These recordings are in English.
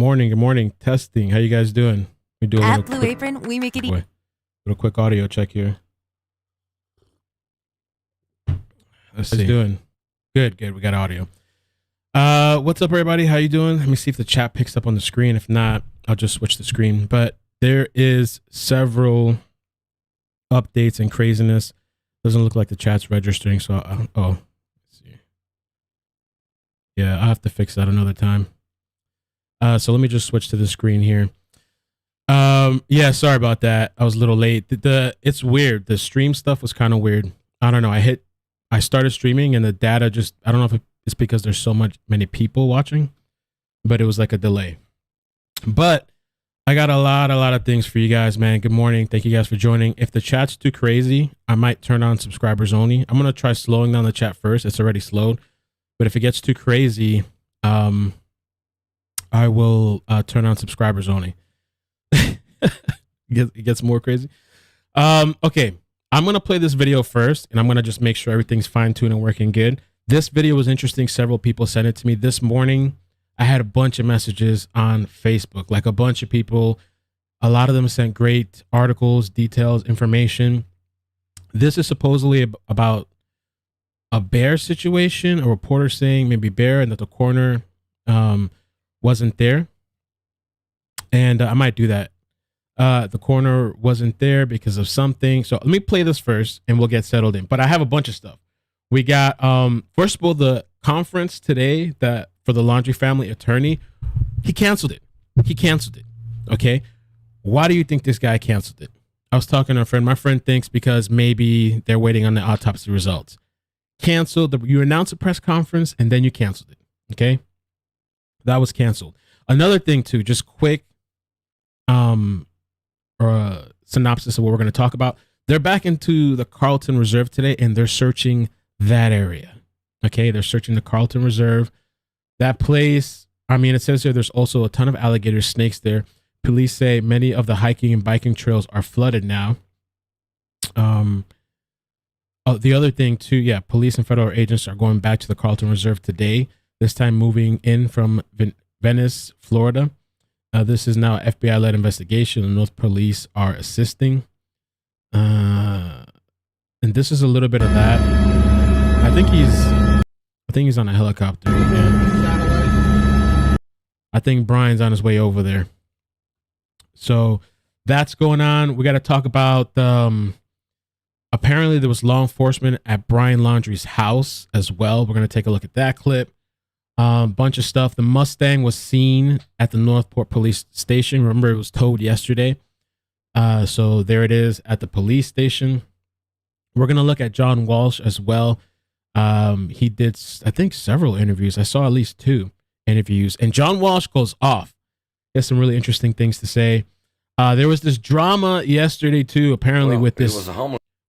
morning. Good morning. Testing. How you guys doing? We do a At Blue Apron, we make it easy. Little quick audio check here. Let's see. Doing good. Good. We got audio. What's up, everybody? How you doing? Let me see if the chat picks up on the screen. If not, I'll just switch the screen. But there is several updates and craziness. Doesn't look like the chat's registering. So, let's see. Yeah, I'll have to fix that another time. So let me just switch to the screen here. Yeah, sorry about that. I was a little late. It's weird. The stream stuff was kind of weird. I don't know. I started streaming and the data just, I don't know if it's because there's so many people watching, but it was like a delay. But I got a lot of things for you guys, man. Good morning. Thank you guys for joining. If the chat's too crazy, I might turn on subscribers only. I'm going to try slowing down the chat first. It's already slowed. But if it gets too crazy, I will turn on subscribers only. It gets more crazy. Okay, I'm going to play this video first, and I'm going to just make sure everything's fine-tuned and working good. This video was interesting. Several people sent it to me. This morning, I had a bunch of messages on Facebook, like a bunch of people. A lot of them sent great articles, details, information. This is supposedly about a bear situation, a reporter saying maybe bear and that the coroner wasn't there. And I might do that. The coroner wasn't there because of something. So let me play this first and we'll get settled in. But I have a bunch of stuff. We got, first of all, the conference today that for the Laundrie family attorney, he canceled it. Okay. Why do you think this guy canceled it? I was talking to a friend. My friend thinks because maybe they're waiting on the autopsy results. Canceled. You announced a press conference and then you canceled it. Okay. That was canceled. Another thing too, just quick, synopsis of what we're going to talk about. They're back into the Carlton Reserve today and they're searching that area. Okay. They're searching the Carlton Reserve. That place, I mean, it says here there's also a ton of alligator snakes there. Police say many of the hiking and biking trails are flooded now. The other thing too, yeah, police and federal agents are going back to the Carlton Reserve today, this time moving in from Venice, Florida. This is now an FBI-led investigation. The North Police are assisting. And this is a little bit of that. I think he's on a helicopter. Yeah. I think Brian's on his way over there. So that's going on. We got to talk about, apparently there was law enforcement at Brian Laundrie's house as well. We're going to take a look at that clip. Bunch of stuff. The Mustang was seen at the Northport police station. Remember, it was towed yesterday. So there it is at the police station. We're going to look at John Walsh as well. He did, I think, several interviews. I saw at least 2 interviews. And John Walsh goes off. He has some really interesting things to say. There was this drama yesterday, too, apparently with this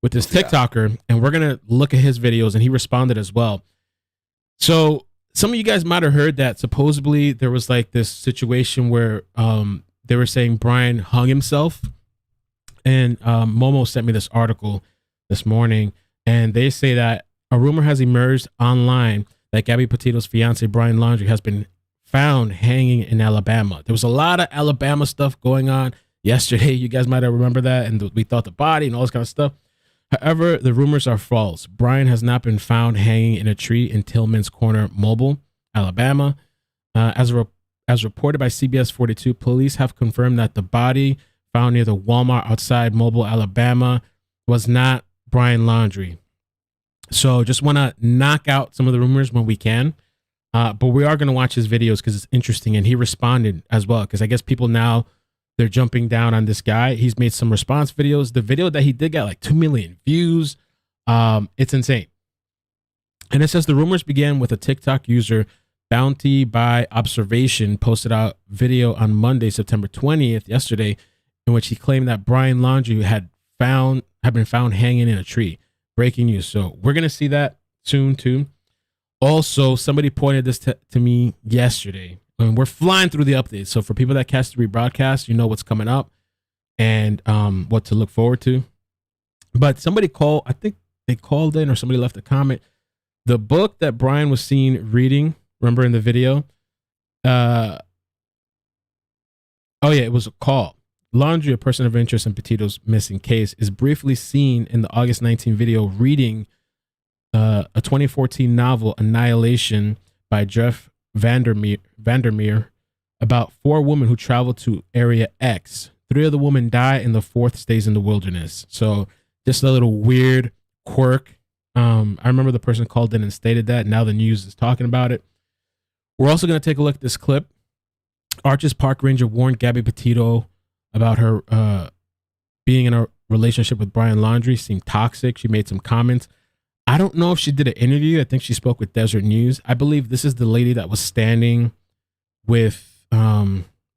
TikToker. And we're going to look at his videos. And he responded as well. So some of you guys might have heard that supposedly there was like this situation where they were saying Brian hung himself. And Momo sent me this article this morning. And they say that a rumor has emerged online that Gabby Petito's fiance, Brian Laundrie, has been found hanging in Alabama. There was a lot of Alabama stuff going on yesterday. You guys might have remembered that. And we thought the body and all this kind of stuff. However, the rumors are false. Brian has not been found hanging in a tree in Tillman's Corner, Mobile, Alabama. As reported by CBS 42, police have confirmed that the body found near the Walmart outside Mobile, Alabama, was not Brian Laundrie. So just want to knock out some of the rumors when we can. But we are going to watch his videos because it's interesting. And he responded as well, because I guess people now, they're jumping down on this guy. He's made some response videos. The video that he did got like 2 million views. It's insane. And it says the rumors began with a TikTok user, Bounty by Observation, posted out video on Monday, September 20th, yesterday, in which he claimed that Brian Laundrie had been found hanging in a tree. Breaking news. So we're going to see that soon too. Also, somebody pointed this to me yesterday. I mean, we're flying through the updates. So for people that catch the rebroadcast, you know what's coming up and what to look forward to. But somebody called, I think they called in or somebody left a comment. The book that Brian was seen reading, remember in the video, Oh yeah, it was a call. Laundrie, a person of interest in Petito's missing case, is briefly seen in the August 19 video reading a 2014 novel, Annihilation, by Jeff Vandermeer, about 4 women who travel to Area X. 3 of the women die, and the 4th stays in the wilderness. So just a little weird quirk. I remember the person called in and stated that. Now the news is talking about it. We're also going to take a look at this clip. Arches Park Ranger warned Gabby Petito about her being in a relationship with Brian Laundrie. Seemed toxic. She made some comments. I don't know if she did an interview. I think she spoke with Desert News. I believe this is the lady that was standing with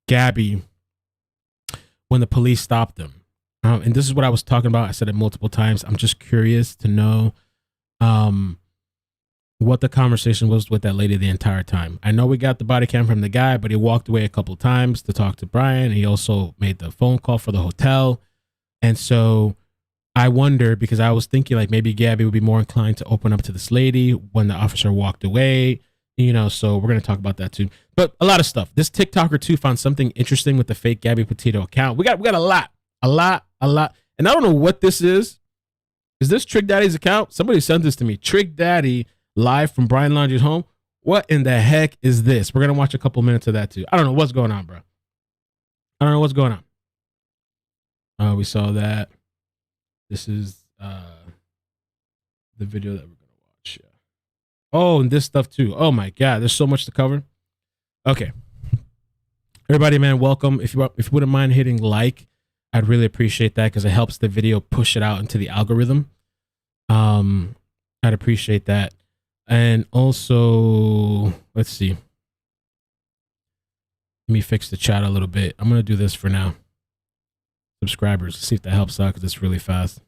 Gabby when the police stopped them. And this is what I was talking about. I said it multiple times. I'm just curious to know what the conversation was with that lady the entire time. I know we got the body cam from the guy, but he walked away a couple of times to talk to Brian. He also made the phone call for the hotel. And so I wonder, because I was thinking like maybe Gabby would be more inclined to open up to this lady when the officer walked away, you know, so we're going to talk about that too. But a lot of stuff. This TikToker too found something interesting with the fake Gabby Petito account. We got a lot. And I don't know what this is. Is this Trick Daddy's account? Somebody sent this to me. Trick Daddy live from Brian Laundrie's home. What in the heck is this? We're going to watch a couple minutes of that too. I don't know what's going on, bro. I don't know what's going on. We saw that. This is the video that we're going to watch. Yeah. Oh, and this stuff too. Oh my God. There's so much to cover. Okay. Everybody, man, welcome. If you wouldn't mind hitting like, I'd really appreciate that because it helps the video push it out into the algorithm. I'd appreciate that. And also, let's see. Let me fix the chat a little bit. I'm going to do this for now. Subscribers, see if that helps out because it's really fast.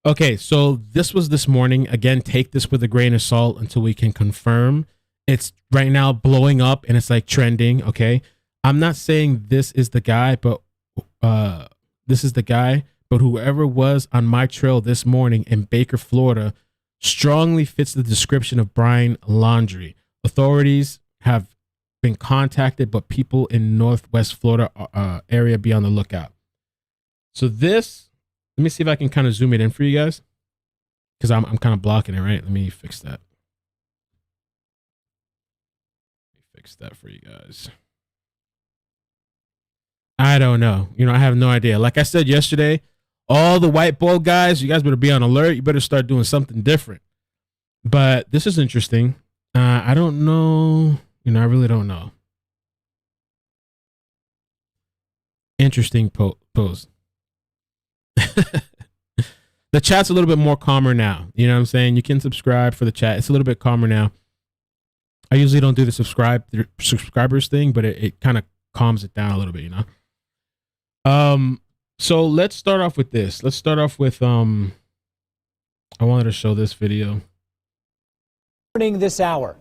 Okay, so this was this morning. Again, take this with a grain of salt until we can confirm. It's right now blowing up and it's like trending, okay? I'm not saying this is the guy, but whoever was on my trail this morning in Baker, Florida, strongly fits the description of Brian Laundrie. Authorities have been contacted, but people in Northwest Florida area be on the lookout. So this, let me see if I can kind of zoom it in for you guys, because I'm kind of blocking it, right? Let me fix that. Let me fix that for you guys. I don't know. You know, I have no idea. Like I said yesterday, all the white ball guys, you guys better be on alert. You better start doing something different. But this is interesting. I don't know. You know, I really don't know. Interesting post. The chat's a little bit more calmer now. You know what I'm saying? You can subscribe for the chat. It's a little bit calmer now. I usually don't do the subscribers thing, but it kind of calms it down a little bit, you know? So let's start off with this. Let's start off with, I wanted to show this video. Morning this hour.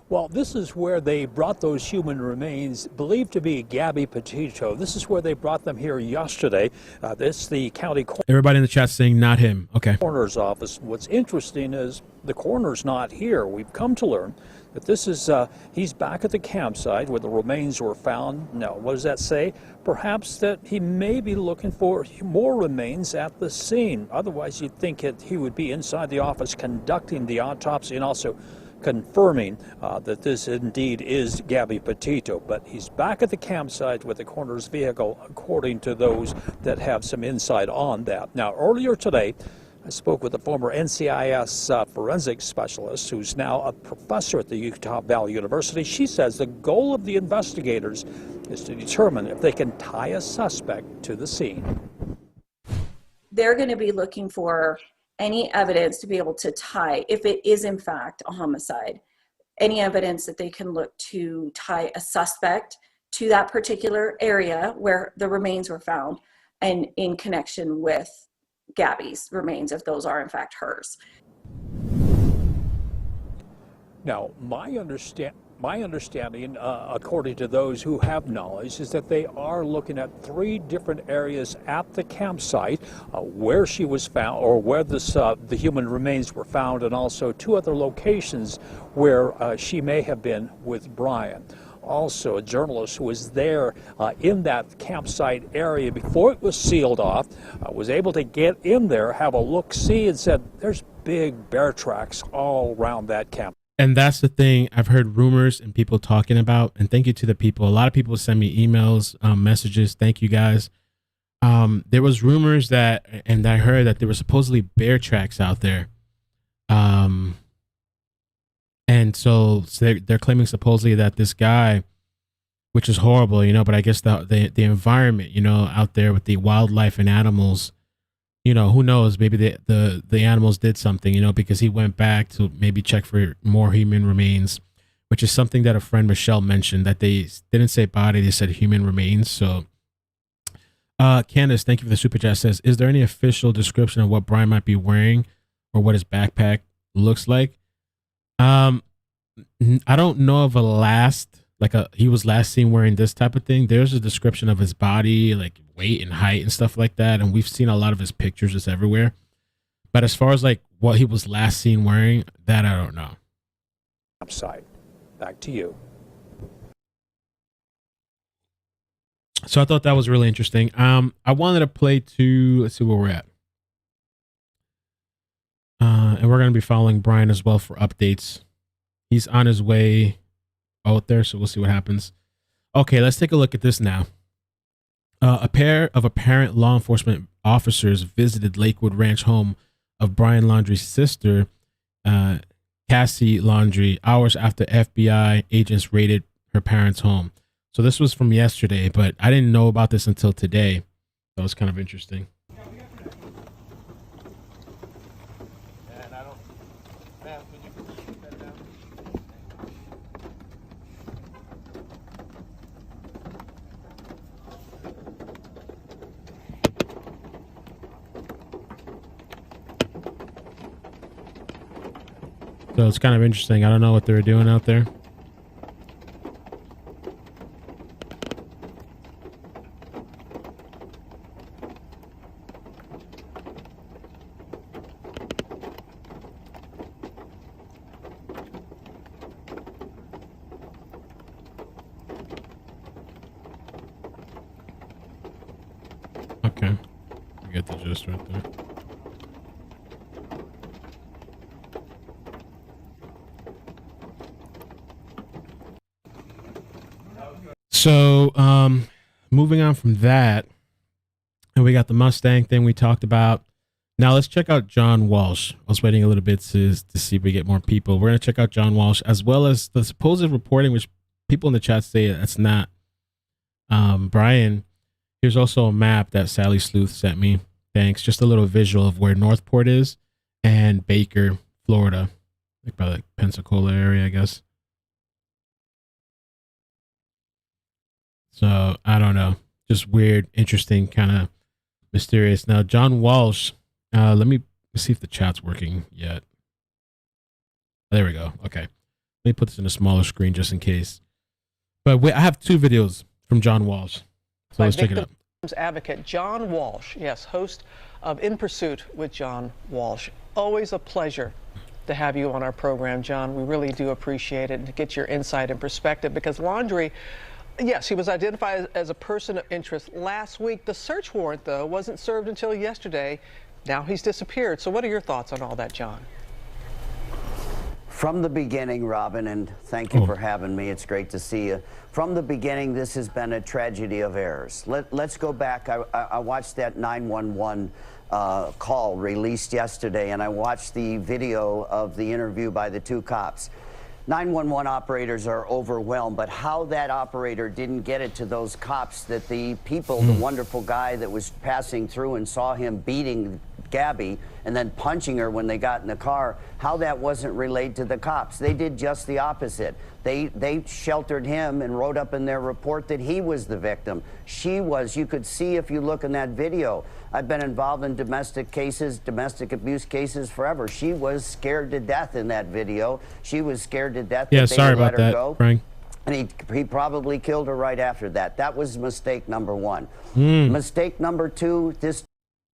Well, this is where they brought those human remains believed to be Gabby Petito. This is where they brought them here yesterday. This the county Everybody in the chat saying not him. Okay. Coroner's office. What's interesting is the coroner's not here. We've come to learn that this is he's back at the campsite where the remains were found. Now, what does that say? Perhaps that he may be looking for more remains at the scene. Otherwise, you'd think he would be inside the office conducting the autopsy and also confirming that this indeed is Gabby Petito. But he's back at the campsite with the coroner's vehicle, according to those that have some insight on that. Now, earlier today, I spoke with a former NCIS forensic specialist who's now a professor at the Utah Valley University. She says the goal of the investigators is to determine if they can tie a suspect to the scene. They're going to be looking for any evidence to be able to tie, if it is in fact a homicide, any evidence that they can look to tie a suspect to that particular area where the remains were found and in connection with Gabby's remains, if those are in fact hers. Now, my understanding, according to those who have knowledge, is that they are looking at 3 different areas at the campsite where she was found, or where the human remains were found, and also 2 other locations where she may have been with Brian. also a journalist who was there in that campsite area before it was sealed off, was able to get in there, have a look-see, and said there's big bear tracks all around that camp. And that's the thing I've heard rumors and people talking about. And thank you to the people. A lot of people send me emails, messages. Thank you guys. There was rumors that, and I heard that there were supposedly bear tracks out there. And so they're claiming supposedly that this guy, which is horrible, you know, but I guess the environment, you know, out there with the wildlife and animals, you know, who knows, maybe the animals did something, you know, because he went back to maybe check for more human remains, which is something that a friend, Michelle, mentioned, that they didn't say body, they said human remains. So Candace, thank you for the super chat, says, is there any official description of what Brian might be wearing or what his backpack looks like? I don't know of he was last seen wearing this type of thing. There's a description of his body, like weight and height and stuff like that. And we've seen a lot of his pictures just everywhere. But as far as like what he was last seen wearing, that I don't know. Upside. Back to you. So I thought that was really interesting. I wanted to play let's see where we're at. And we're going to be following Brian as well for updates. He's on his way out there, so we'll see what happens. Okay, let's take a look at this now. A pair of apparent law enforcement officers visited Lakewood Ranch home of Brian Laundrie's sister, Cassie Laundrie, hours after FBI agents raided her parents' home. So this was from yesterday, but I didn't know about this until today. That was kind of interesting. So it's kind of interesting. I don't know what they were doing out there. Okay. You get the gist right there. So, moving on from that, and we got the Mustang thing we talked about. Now let's check out John Walsh. I was waiting a little bit to see if we get more people. We're going to check out John Walsh, as well as the supposed reporting, which people in the chat say that's not Brian. Here's also a map that Sally Sleuth sent me. Thanks. Just a little visual of where Northport is and Baker, Florida, like by the Pensacola area, I guess. So I don't know, just weird, interesting, kind of mysterious. Now, John Walsh, let me see if the chat's working yet. There we go. Okay. Let me put this in a smaller screen just in case. But wait, I have two videos from John Walsh. So let's check it out. Advocate John Walsh, yes, host of In Pursuit with John Walsh. Always a pleasure to have you on our program, John. We really do appreciate it and to get your insight and perspective, because Laundrie, yes, he was identified as a person of interest last week. The search warrant, though, wasn't served until yesterday. Now he's disappeared. So what are your thoughts on all that, John? From the beginning, Robin, and thank you for having me. It's great to see you. From the beginning, this has been a tragedy of errors. Let's go back. I watched that 911 call released yesterday, and I watched the video of the interview by the two cops. 911 operators are overwhelmed, but how that operator didn't get it to those cops, that the people, the wonderful guy that was passing through and saw him beating Gabby and then punching her when they got in the car, how that wasn't relayed to the cops. They did just the opposite. They sheltered him and wrote up in their report that he was the victim. She was. You could see if you look in that video. I've been involved in domestic cases, domestic abuse cases forever. She was scared to death in that video. She was scared to death that they would let her go. Frank. And he probably killed her right after that. That was mistake number one. Mistake number two, this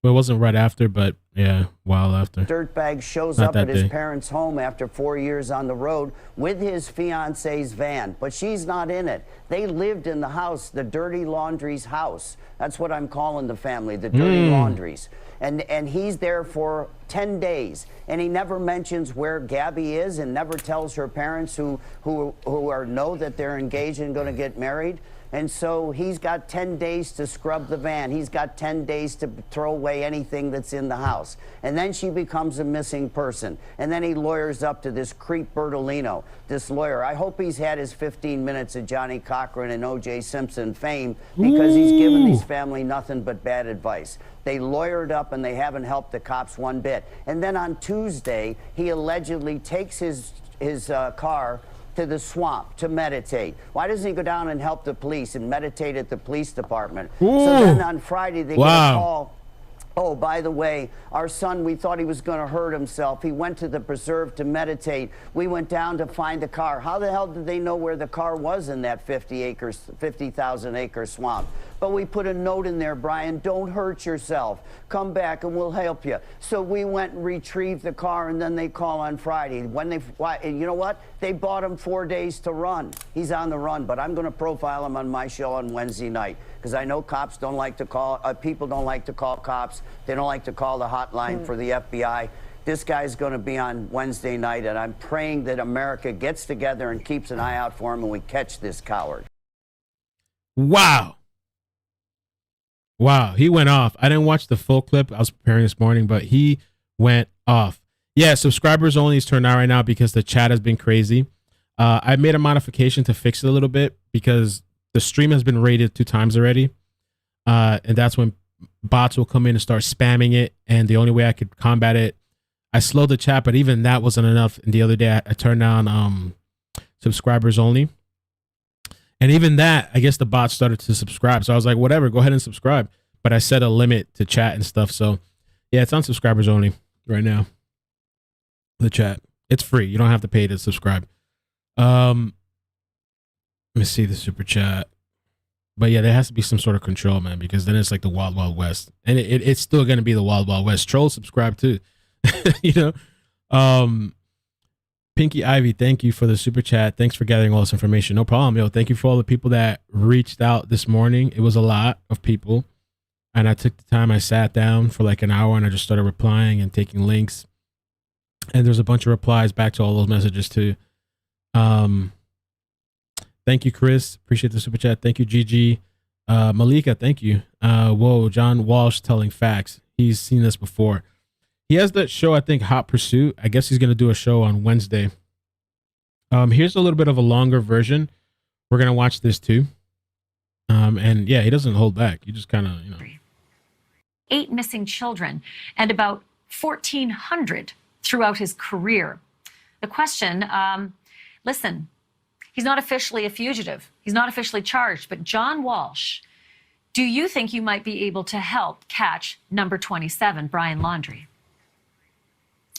Well, it wasn't right after, but yeah, a while after. Dirtbag shows Not up that at his day. parents' home after 4 years on the road with his fiance's van, but she's not in it. They lived in the house, the Dirty Laundrie's house. That's what I'm calling the family, the Dirty Laundries. And he's there for 10 days, and he never mentions where Gabby is and never tells her parents who know that they're engaged and going to get married. And so he's got 10 days to scrub the van. He's got 10 days to throw away anything that's in the house. And then she becomes a missing person. And then he lawyers up to this creep Bertolino, this lawyer. I hope he's had his 15 minutes of Johnny Cochran and O.J. Simpson fame, because he's given these family nothing but bad advice. They lawyered up and they haven't helped the cops one bit. And then on Tuesday, he allegedly takes his car to the swamp to meditate. Why doesn't he go down and help the police and meditate at the police department? So then on Friday they get a call. Oh, by the way, our son, we thought he was going to hurt himself. He went to the preserve to meditate. We went down to find the car. How the hell did they know where the car was in that 50,000 acre swamp? But we put a note in there, Brian, don't hurt yourself. Come back and we'll help you. So we went and retrieved the car, and then they call on Friday. And you know what? They bought him 4 days to run. He's on the run, but I'm going to profile him on my show on Wednesday night, because I know cops don't like to call, people don't like to call cops. They don't like to call the hotline for the FBI. This guy's going to be on Wednesday night, and I'm praying that America gets together and keeps an eye out for him, and we catch this coward. Wow. Wow, he went off. I didn't watch the full clip. I was preparing this morning, but he went off. Yeah, subscribers only is turned on right now because the chat has been crazy. I made a modification to fix it a little bit because the stream has been rated 2 times already. And that's when bots will come in and start spamming it. And the only way I could combat it, I slowed the chat, but even that wasn't enough. And the other day I turned on subscribers only. And even that, I guess the bots started to subscribe. So I was like, whatever, go ahead and subscribe. But I set a limit to chat and stuff. So yeah, it's on subscribers only right now. The chat. It's free. You don't have to pay to subscribe. Let me see the super chat. But yeah, there has to be some sort of control, man, because then it's like the Wild Wild West. And it's still going to be the Wild Wild West. Trolls subscribe too. You know? Pinky Ivy, thank you for the super chat. Thanks for gathering all this information. No problem, yo. Thank you for all the people that reached out this morning. It was a lot of people. And I took the time, I sat down for like an hour and I just started replying and taking links. And there's a bunch of replies back to all those messages too. Thank you, Chris. Appreciate the super chat. Thank you, Gigi. Malika, thank you. Whoa, John Walsh telling facts. He's seen this before. He has that show, I think, Hot Pursuit. I guess he's going to do a show on Wednesday. Here's a little bit of a longer version. We're going to watch this too. And yeah, he doesn't hold back. He just kind of, you know. 8 missing children and about 1,400 throughout his career. The question, listen, he's not officially a fugitive. He's not officially charged, but John Walsh, do you think you might be able to help catch number 27, Brian Laundrie?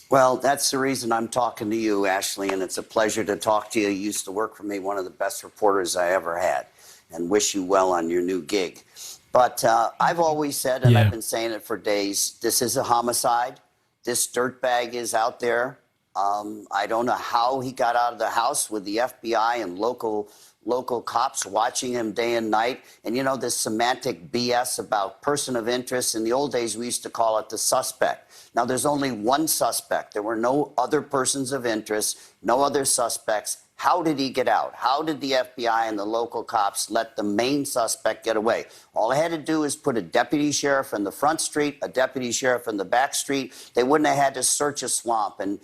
Well, that's the reason I'm talking to you, Ashley, and it's a pleasure to talk to you. You used to work for me, one of the best reporters I ever had, and wish you well on your new gig. But I've always said, and I've been saying it for days, this is a homicide. This dirtbag is out there. I don't know how he got out of the house with the FBI and local cops watching him day and night. And, you know, this semantic BS about person of interest. In the old days, we used to call it the suspect. Now, there's only one suspect. There were no other persons of interest, no other suspects. How did he get out? How did the FBI and the local cops let the main suspect get away? All I had to do is put a deputy sheriff in the front street, a deputy sheriff in the back street. They wouldn't have had to search a swamp. And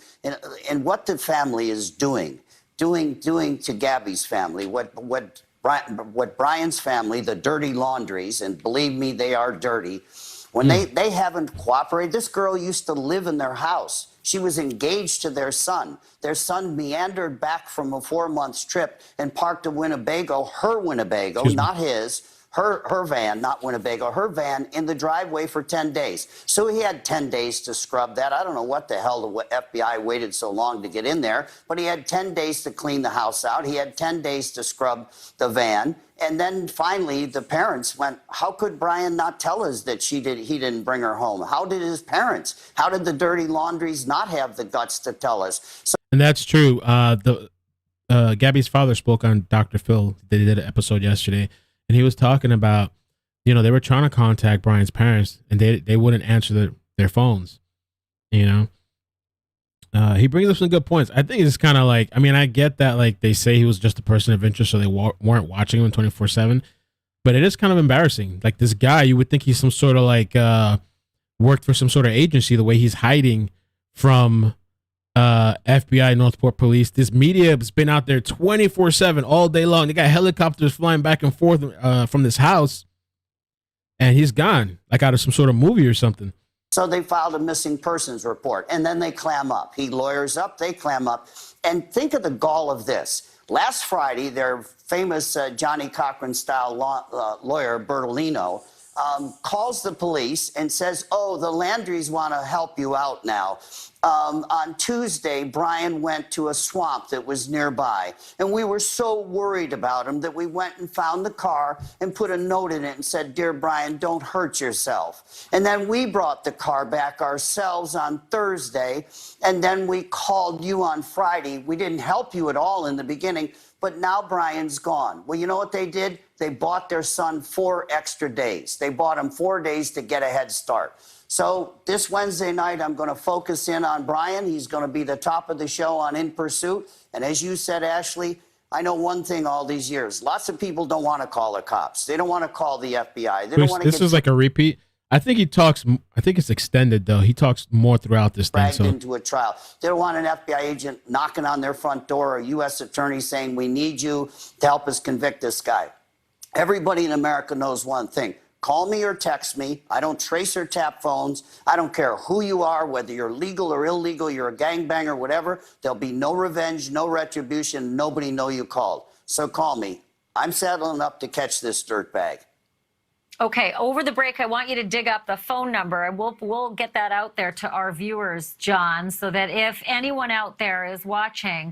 what the family is doing to Gabby's family, what Brian's family, the Dirty Laundries, and believe me, they are dirty, when they haven't cooperated. This girl used to live in their house. She was engaged to their son. Their son meandered back from a 4-month trip and parked a Winnebago, her Winnebago, not his, her van, not Winnebago, her van in the driveway for 10 days. So he had 10 days to scrub that. I don't know what the hell the FBI waited so long to get in there, but he had 10 days to clean the house out. He had 10 days to scrub the van. And then finally, the parents went, how could Brian not tell us that he didn't bring her home? How did his parents, how did the dirty laundries not have the guts to tell us? So And that's true. Gabby's father spoke on Dr. Phil. They did an episode yesterday, and he was talking about, you know, they were trying to contact Brian's parents, and they wouldn't answer their phones. You know, he brings up some good points. I think it's kind of like, I mean, I get that, like, they say he was just a person of interest, so they weren't watching him 24/7. But it is kind of embarrassing. Like, this guy, you would think he's some sort of like worked for some sort of agency. The way he's hiding from FBI, Northport Police. This media has been out there 24/7 all day long. They got helicopters flying back and forth from this house, and he's gone, like out of some sort of movie or something. So they filed a missing persons report, and then they clam up. He lawyers up, they clam up. And think of the gall of this. Last Friday, their famous Johnny Cochran-style lawyer, Bertolino, calls the police and says, oh, the Laundries want to help you out now. On Tuesday, Brian went to a swamp that was nearby, and we were so worried about him that we went and found the car and put a note in it and said, dear Brian, don't hurt yourself. And then we brought the car back ourselves on Thursday, and then we called you on Friday. We didn't help you at all in the beginning, but now Brian's gone. Well, you know what they did? They bought their son 4 extra days. They bought him 4 days to get a head start. So this Wednesday night, I'm going to focus in on Brian. He's going to be the top of the show on In Pursuit. And as you said, Ashley, I know one thing all these years. Lots of people don't want to call the cops. They don't want to call the FBI. They don't want to This is like a repeat. I think he talks, I think it's extended, though. He talks more throughout this thing. Dragged into a trial. They don't want an FBI agent knocking on their front door or a U.S. attorney saying, we need you to help us convict this guy. Everybody in America knows one thing. Call me or text me. I don't trace or tap phones. I don't care who you are, whether you're legal or illegal, you're a gangbanger, whatever. There'll be no revenge, no retribution. Nobody know you called. So call me. I'm saddling up to catch this dirtbag. Okay, over the break, I want you to dig up the phone number, and we'll get that out there to our viewers, John, so that if anyone out there is watching,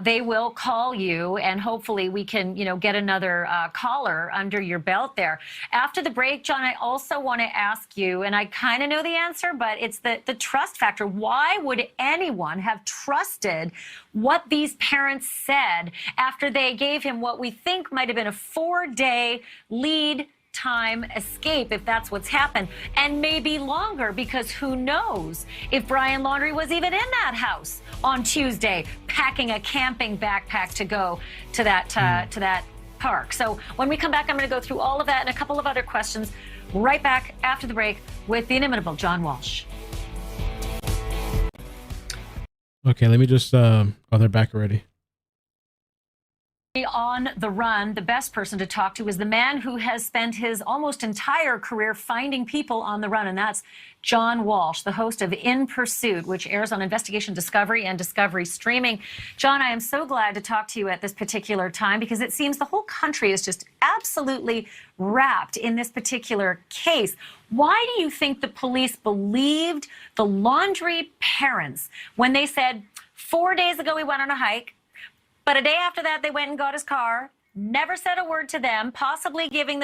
they will call you, and hopefully we can, you know, get another caller under your belt there. After the break, John, I also want to ask you, and I kind of know the answer, but it's the trust factor. Why would anyone have trusted what these parents said after they gave him what we think might have been a 4-day lead time escape, if that's what's happened, and maybe longer, because who knows if Brian Laundrie was even in that house on Tuesday packing a camping backpack to go to that park. So when we come back, I'm going to go through all of that and a couple of other questions right back after the break with the inimitable John Walsh. Okay, let me just oh, they're back already. On the run, the best person to talk to is the man who has spent his almost entire career finding people on the run, and that's John Walsh, the host of In Pursuit, which airs on Investigation Discovery and Discovery Streaming. John, I am so glad to talk to you at this particular time because it seems the whole country is just absolutely wrapped in this particular case. Why do you think the police believed the Laundrie parents when they said 4 days ago we went on a hike, but a day after that, they went and got his car, never said a word to them, possibly giving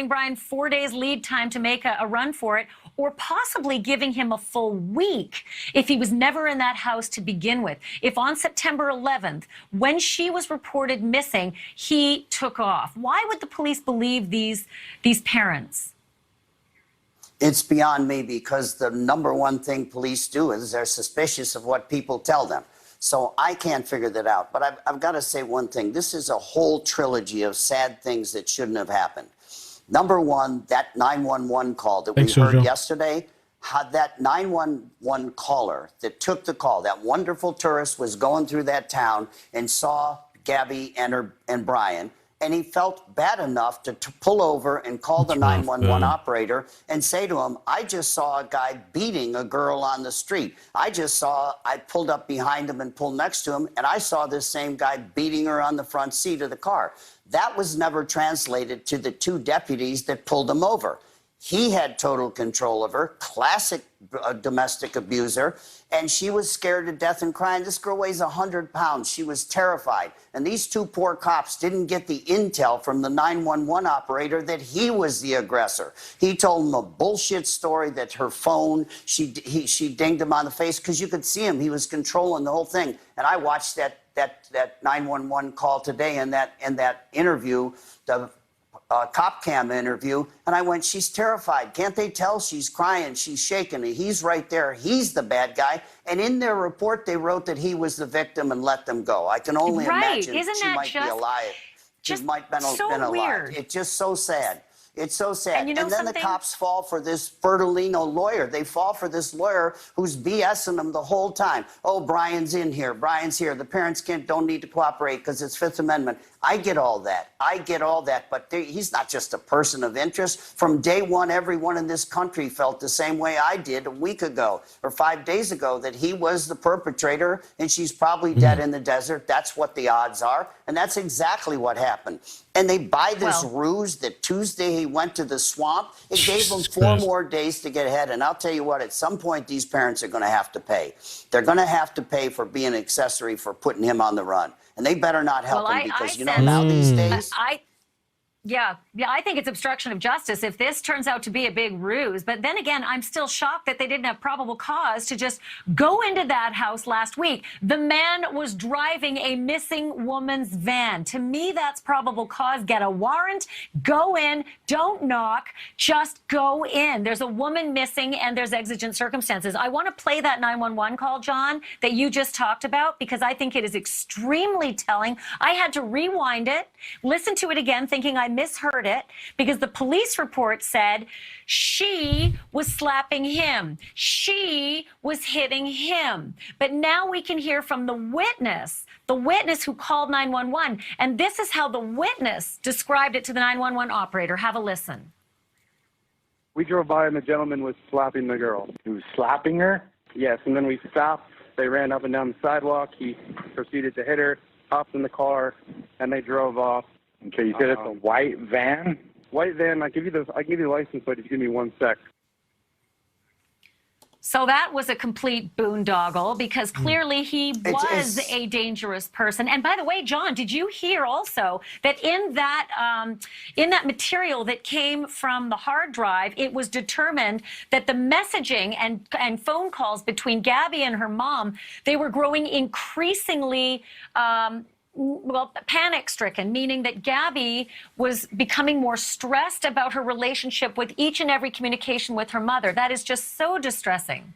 Brian 4 days lead time to make a run for it, or possibly giving him a full week if he was never in that house to begin with. If on September 11th, when she was reported missing, he took off. Why would the police believe these parents? It's beyond me, because the number one thing police do is they're suspicious of what people tell them. So I can't figure that out. But I've got to say one thing. This is a whole trilogy of sad things that shouldn't have happened. Number one, that 911 call that we heard yesterday, had that 911 caller that took the call, that wonderful tourist was going through that town and saw Gabby and Brian, and he felt bad enough to pull over and call the 911 operator and say to him, I just saw a guy beating a girl on the street. I pulled up behind him and pulled next to him, and I saw this same guy beating her on the front seat of the car. That was never translated to the two deputies that pulled him over. He had total control of her, classic domestic abuser, and she was scared to death and crying. This girl weighs 100 pounds. She was terrified. And these two poor cops didn't get the intel from the 911 operator that he was the aggressor. He told them a bullshit story that her phone, she dinged him on the face because you could see him. He was controlling the whole thing. And I watched that 911 call today and that interview, the cop cam interview, and I went, she's terrified. Can't they tell? She's crying, she's shaking. He's right there. He's the bad guy. And in their report, they wrote that he was the victim and let them go. I can only imagine she might be alive. She might have been alive. It's just so sad. It's so sad. And then the cops fall for this Bertolino lawyer. They fall for this lawyer who's BSing them the whole time. Oh, Brian's in here. Brian's here. The parents don't need to cooperate because it's Fifth Amendment. I get all that. I get all that. But he's not just a person of interest. From day one, everyone in this country felt the same way I did a week ago or 5 days ago, that he was the perpetrator and she's probably dead in the desert. That's what the odds are. And that's exactly what happened. And they buy this ruse that Tuesday he went to the swamp. It gave him 4 more days to get ahead. And I'll tell you what, at some point, these parents are going to have to pay. They're going to have to pay for being an accessory for putting him on the run. And they better not help him because, now these days... Yeah, I think it's obstruction of justice if this turns out to be a big ruse. But then again, I'm still shocked that they didn't have probable cause to just go into that house last week. The man was driving a missing woman's van. To me, that's probable cause. Get a warrant, go in, don't knock, just go in. There's a woman missing and there's exigent circumstances. I want to play that 911 call, John, that you just talked about, because I think it is extremely telling. I had to rewind it, listen to it again, thinking I misheard it, because the police report said she was slapping him. She was hitting him. But now we can hear from the witness who called 911. And this is how the witness described it to the 911 operator. Have a listen. We drove by and the gentleman was slapping the girl. He was slapping her? Yes, and then we stopped. They ran up and down the sidewalk. He proceeded to hit her, hopped in the car, and they drove off. Okay, you said it's a white van? White van. I give you the license plate if you give me 1 sec. So that was a complete boondoggle, because clearly he was a dangerous person. And by the way, John, did you hear also that in that material that came from the hard drive, it was determined that the messaging and phone calls between Gabby and her mom, they were growing increasingly panic-stricken, meaning that Gabby was becoming more stressed about her relationship with each and every communication with her mother. That is just so distressing.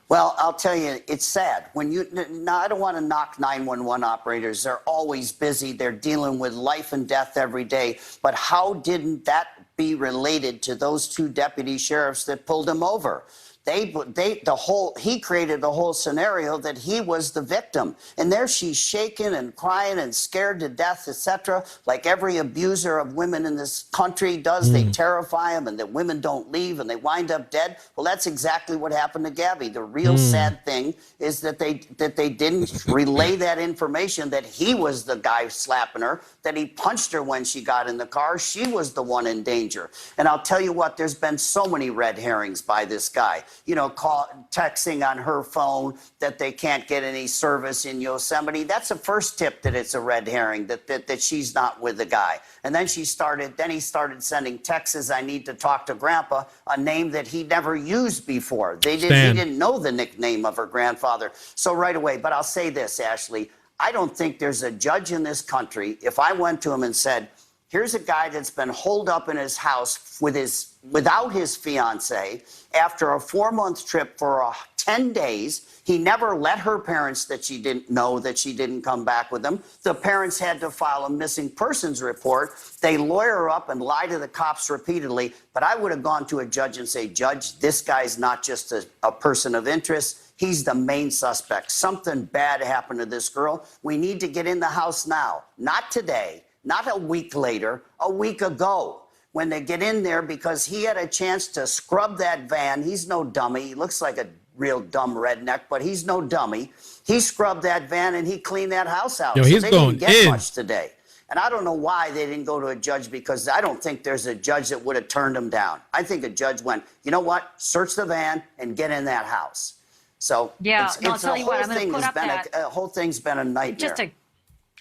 Well, I'll tell you, it's sad. Now, I don't want to knock 911 operators. They're always busy. They're dealing with life and death every day. But how didn't that be related to those 2 deputy sheriffs that pulled him over? He created the whole scenario that he was the victim. And there she's shaking and crying and scared to death, etc. Like every abuser of women in this country does. They terrify them, and the women don't leave and they wind up dead. Well, that's exactly what happened to Gabby. The real sad thing is that they didn't relay that information, that he was the guy slapping her, that he punched her when she got in the car. She was the one in danger. And I'll tell you what, there's been so many red herrings by this guy. Texting on her phone that they can't get any service in Yosemite. That's the first tip that it's a red herring, that she's not with the guy. And then he started sending texts, I need to talk to Grandpa, a name that he never used before. He didn't know the nickname of her grandfather. So right away, but I'll say this, Ashley, I don't think there's a judge in this country, if I went to him and said, here's a guy that's been holed up in his house without his fiancée after a 4-month trip for a 10 days. He never let her parents that she didn't know that she didn't come back with them. The parents had to file a missing persons report. They lawyer her up and lie to the cops repeatedly. But I would have gone to a judge and say, Judge, this guy's not just a person of interest. He's the main suspect. Something bad happened to this girl. We need to get in the house now. Not today, not a week later, a week ago. When they get in there, because he had a chance to scrub that van. He's no dummy. He looks like a real dumb redneck, but he's no dummy. He scrubbed that van and he cleaned that house out. Yo, so he's they going didn't get in. much today. And I don't know why they didn't go to a judge, because I don't think there's a judge that would have turned him down. I think a judge went, you know what? Search the van and get in that house. So Yeah, it's, no, I'll it's tell the you what, whole I'm gonna thing put has up been that. a whole thing's been a nightmare. Just a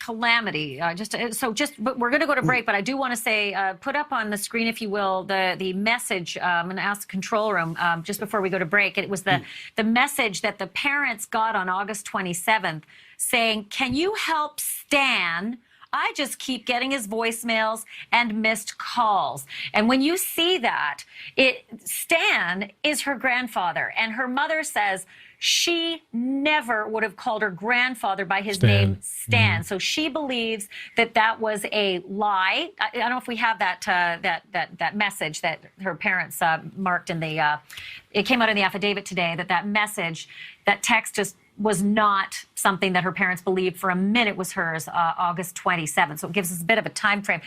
calamity. But we're going to go to break. But I do want to say, put up on the screen, if you will, the message. I'm going to ask the control room just before we go to break. It was the message that the parents got on August 27th saying, "Can you help Stan? I just keep getting his voicemails and missed calls." And when you see that, Stan is her grandfather, and her mother says she never would have called her grandfather by his name, Stan. So she believes that was a lie. I don't know if we have that message that her parents marked in the. It came out in the affidavit today that message, that text just was not something that her parents believed for a minute was hers, August 27th. So it gives us a bit of a time frame.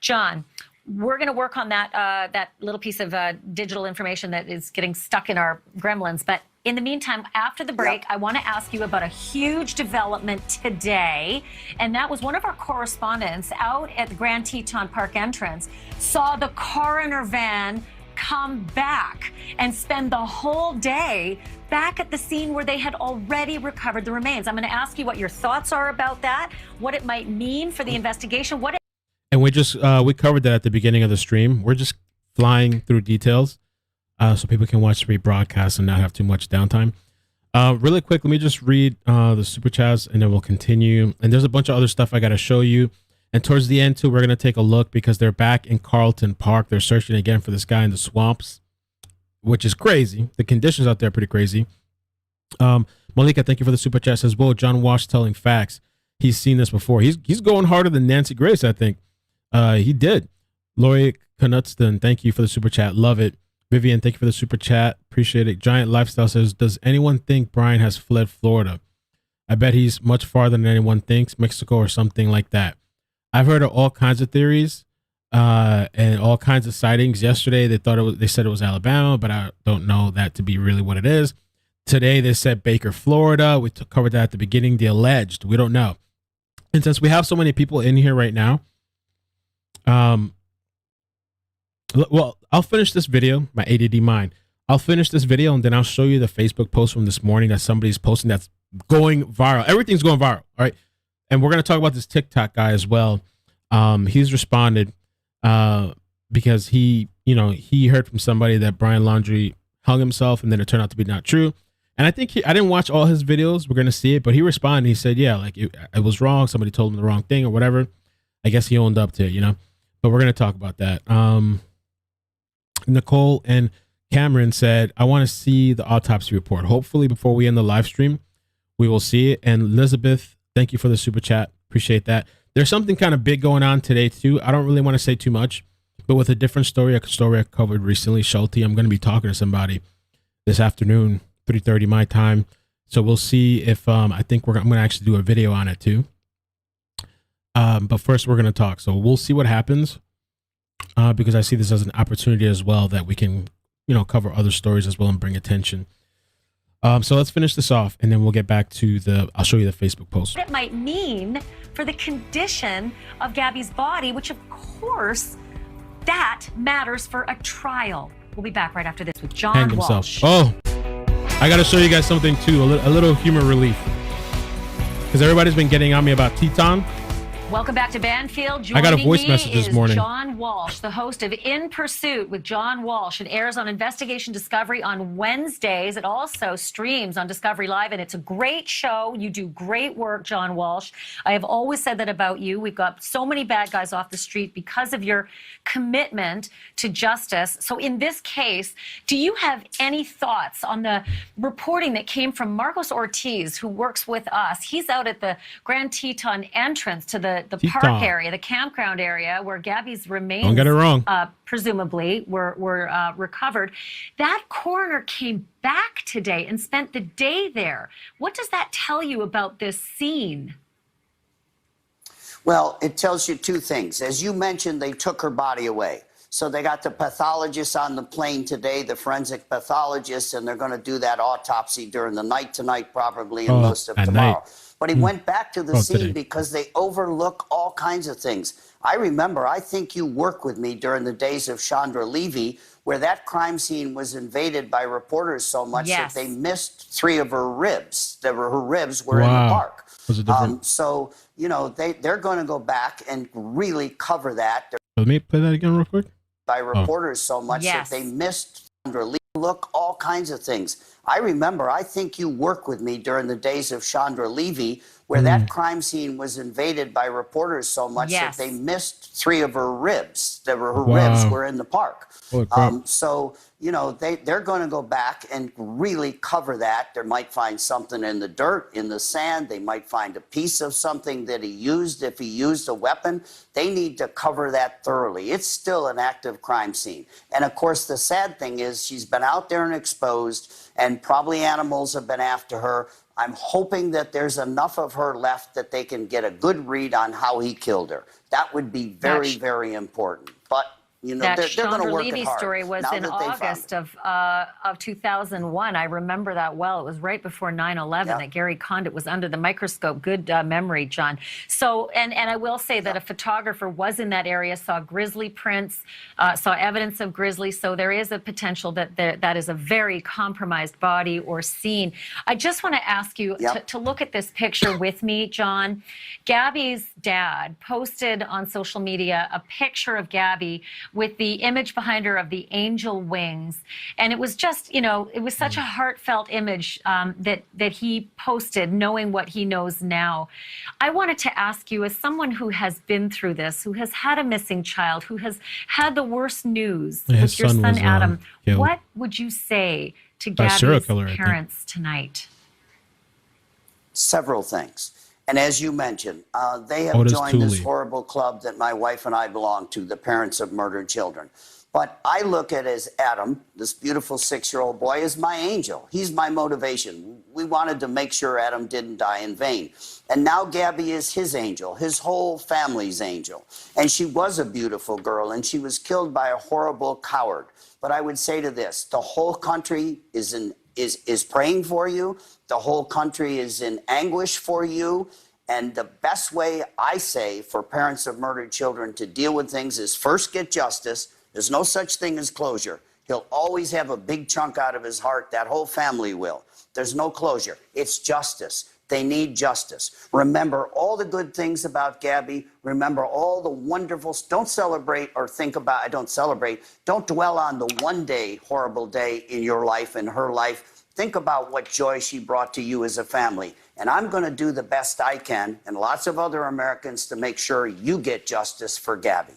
John, we're going to work on that little piece of digital information that is getting stuck in our gremlins. But in the meantime, after the break, I want to ask you about a huge development today. And that was one of our correspondents out at the Grand Teton Park entrance saw the coroner van come back and spend the whole day back at the scene where they had already recovered the remains. I'm going to ask you what your thoughts are about that, what it might mean for the investigation. And we just we covered that at the beginning of the stream. We're just flying through details so people can watch the rebroadcast and not have too much downtime. Really quick, let me just read the super chats and then we'll continue. And there's a bunch of other stuff I got to show you. And towards the end, too, we're going to take a look because they're back in Carlton Park. They're searching again for this guy in the swamps, which is crazy. The conditions out there are pretty crazy. Malika, thank you for the super chat. Says, whoa, John Walsh telling facts. He's seen this before. He's going harder than Nancy Grace, I think. He did. Lori Knutston, thank you for the super chat. Love it. Vivian, thank you for the super chat. Appreciate it. Giant Lifestyle says, does anyone think Brian has fled Florida? I bet he's much farther than anyone thinks, Mexico or something like that. I've heard of all kinds of theories and all kinds of sightings. Yesterday, they said it was Alabama, but I don't know that to be really what it is. Today, they said Baker, Florida. We covered that at the beginning. The alleged. We don't know. And since we have so many people in here right now, well, I'll finish this video, my ADD mind. I'll finish this video, and then I'll show you the Facebook post from this morning that somebody's posting that's going viral. Everything's going viral, all right? And we're going to talk about this TikTok guy as well. He's responded because he heard from somebody that Brian Laundrie hung himself, and then it turned out to be not true. And I think I didn't watch all his videos. We're going to see it, but he responded. He said, yeah, like it was wrong. Somebody told him the wrong thing or whatever. I guess he owned up to it, but we're going to talk about that. Nicole and Cameron said, I want to see the autopsy report. Hopefully before we end the live stream, we will see it. And Elizabeth, thank you for the super chat. Appreciate that. There's something kind of big going on today too. I don't really want to say too much, but with a different story, a story I covered recently, Schulte, I'm going to be talking to somebody this afternoon, 3:30 my time. So we'll see if I think I'm going to actually do a video on it too. But first we're going to talk. So we'll see what happens because I see this as an opportunity as well that we can, cover other stories as well and bring attention. So let's finish this off and then we'll get back to I'll show you the Facebook post. What it might mean for the condition of Gabby's body, which of course, that matters for a trial. We'll be back right after this with John Walsh. Oh, I got to show you guys something too, a little humor relief. Because everybody's been getting on me about Teton. Welcome back to Banfield. I got a Joining voice me message this is morning. John Walsh, the host of In Pursuit with John Walsh. It airs on Investigation Discovery on Wednesdays. It also streams on Discovery Live, and it's a great show. You do great work, John Walsh. I have always said that about you. We've got so many bad guys off the street because of your commitment to justice. So in this case, do you have any thoughts on the reporting that came from Marcos Ortiz, who works with us? He's out at the Grand Teton entrance to the park area, the campground area where Gabby's remains, don't get it wrong, presumably were recovered. That coroner came back today and spent the day there. What does that tell you about this scene? Well, it tells you two things. As you mentioned, they took her body away. So they got the pathologists on the plane today, the forensic pathologists, and they're going to do that autopsy during the night tonight, probably, and most of tomorrow. Night. But he went back to the scene today. because they overlook all kinds of things. I remember, I think you worked with me during the days of Chandra Levy, where that crime scene was invaded by reporters so much that they missed 3 of her ribs. Her ribs were in the park. Was it different? So, you know, they're going to go back and really cover that. Let me play that again real quick. By reporters so much that they missed look all kinds of things. I remember, I think you worked with me during the days of Chandra Levy, where that crime scene was invaded by reporters so much that they missed 3 of her ribs. Her ribs were in the park. So, you know, they're going to go back and really cover that. They might find something in the dirt, in the sand. They might find a piece of something that he used, if he used a weapon. They need to cover that thoroughly. It's still an active crime scene. And, of course, the sad thing is she's been out there and exposed, and probably animals have been after her. I'm hoping that there's enough of her left that they can get a good read on how he killed her. That would be very, very important. But, you know, they're going to work it hard. That Chandra Levy story was in August of 2001. I remember that well. It was right before 9/11 that Gary Condit was under the microscope. Good memory, John. So, and I will say that a photographer was in that area, saw grizzly prints, saw evidence of grizzly. So there is a potential that that is a very compromised body or scene. I just want to ask you to look at this picture with me, John. Gabby's dad posted on social media a picture of Gabby with the image behind her of the angel wings. And it was just, you know, it was such a heartfelt image that he posted, knowing what he knows now. I wanted to ask you, as someone who has been through this, who has had a missing child, who has had the worst news with your son Adam, what would you say to Gabby's parents tonight? Several things. And as you mentioned, they have joined this horrible club that my wife and I belong to, the parents of murdered children. But I look at it as Adam, this beautiful 6-year-old boy, as my angel. He's my motivation. We wanted to make sure Adam didn't die in vain. And now Gabby is his angel, his whole family's angel. And she was a beautiful girl, and she was killed by a horrible coward. But I would say to this, the whole country is praying for you. The whole country is in anguish for you. And the best way, I say, for parents of murdered children to deal with things is first get justice. There's no such thing as closure. He'll always have a big chunk out of his heart. That whole family will. There's no closure. It's justice. They need justice. Remember all the good things about Gabby. Remember all the wonderful. Don't celebrate or think about. Don't celebrate. Don't dwell on the one day, horrible day in your life and her life. Think about what joy she brought to you as a family. And I'm going to do the best I can, and lots of other Americans, to make sure you get justice for Gabby.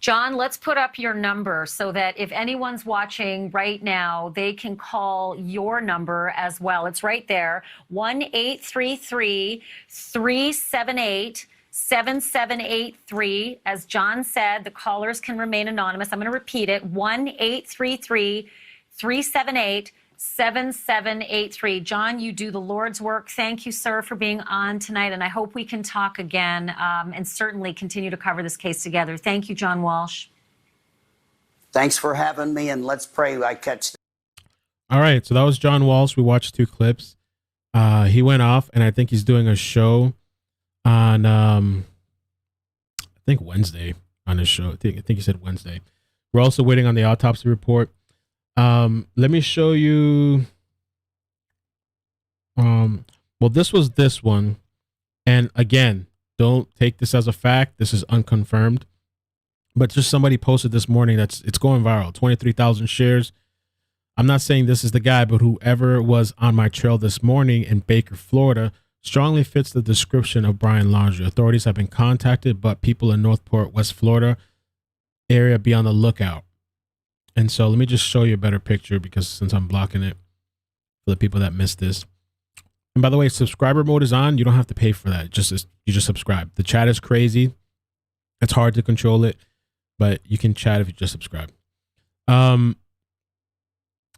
John, let's put up your number so that if anyone's watching right now, they can call your number as well. It's right there, 1-833-378-7783. As John said, the callers can remain anonymous. I'm going to repeat it, 1-833-378-7783. John, you do the Lord's work. Thank you, sir, for being on tonight. And I hope we can talk again and certainly continue to cover this case together. Thank you, John Walsh. Thanks for having me, and let's pray I catch. All right. So that was John Walsh. We watched 2 clips. He went off, and I think he's doing a show on, I think Wednesday on his show. I think he said Wednesday. We're also waiting on the autopsy report. Let me show you. Well, this was this one. And again, Don't take this as a fact. This is unconfirmed. But just somebody posted this morning it's going viral. 23,000 shares. I'm not saying this is the guy, but whoever was on my trail this morning in Baker, Florida, strongly fits the description of Brian Laundrie. Authorities have been contacted, but people in Northport, West Florida area be on the lookout. And so let me just show you a better picture, because since I'm blocking it for the people that missed this. And by the way, subscriber mode is on. You don't have to pay for that. You just subscribe. The chat is crazy. It's hard to control it, but you can chat if you just subscribe.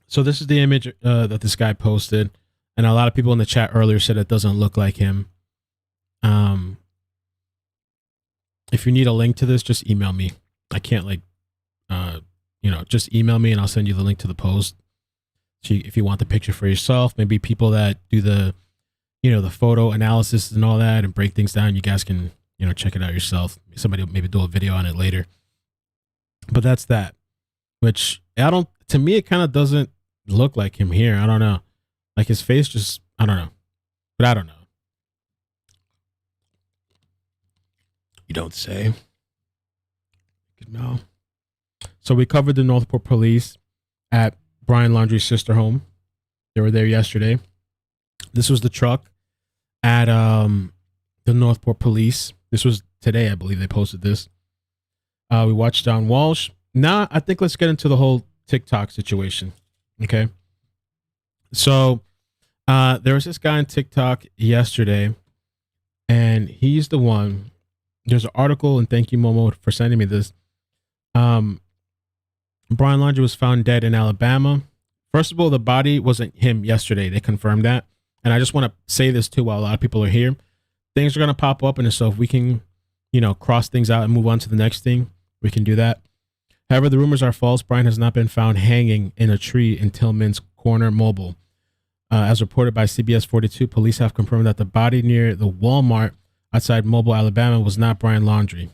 So this is the image that this guy posted, and a lot of people in the chat earlier said it doesn't look like him. If you need a link to this, just email me. I can't just email me and I'll send you the link to the post. So if you want the picture for yourself, maybe people that do the photo analysis and all that and break things down, you guys can, check it out yourself. Somebody will maybe do a video on it later. But that's that, which to me, it kind of doesn't look like him here. I don't know. Like his face just, I don't know. But I don't know. You don't say. No. So we covered the Northport police at Brian Laundrie's sister home. They were there yesterday. This was the truck at the Northport police. This was today, I believe they posted this. We watched John Walsh. Now, I think let's get into the whole TikTok situation. Okay. So there was this guy on TikTok yesterday, and he's the one. There's an article, and thank you, Momo, for sending me this. Brian Laundrie was found dead in Alabama. First of all, the body wasn't him yesterday. They confirmed that. And I just want to say this too while a lot of people are here. Things are going to pop up, and so if we can, cross things out and move on to the next thing, we can do that. However, the rumors are false. Brian has not been found hanging in a tree in Tillman's Corner, Mobile. As reported by CBS 42, police have confirmed that the body near the Walmart outside Mobile, Alabama was not Brian Laundrie.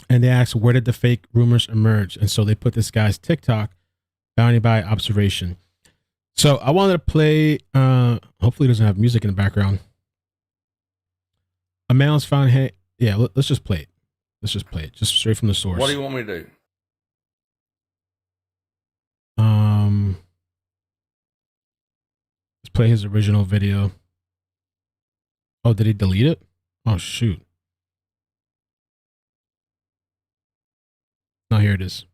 And they asked, where did the fake rumors emerge? And so they put this guy's TikTok, bounty by observation. So I wanted to play, hopefully it doesn't have music in the background. A man was found, let's just play it. Let's just play it, just straight from the source. What do you want me to do? Let's play his original video. Oh, did he delete it? Oh, shoot. Oh, here it is.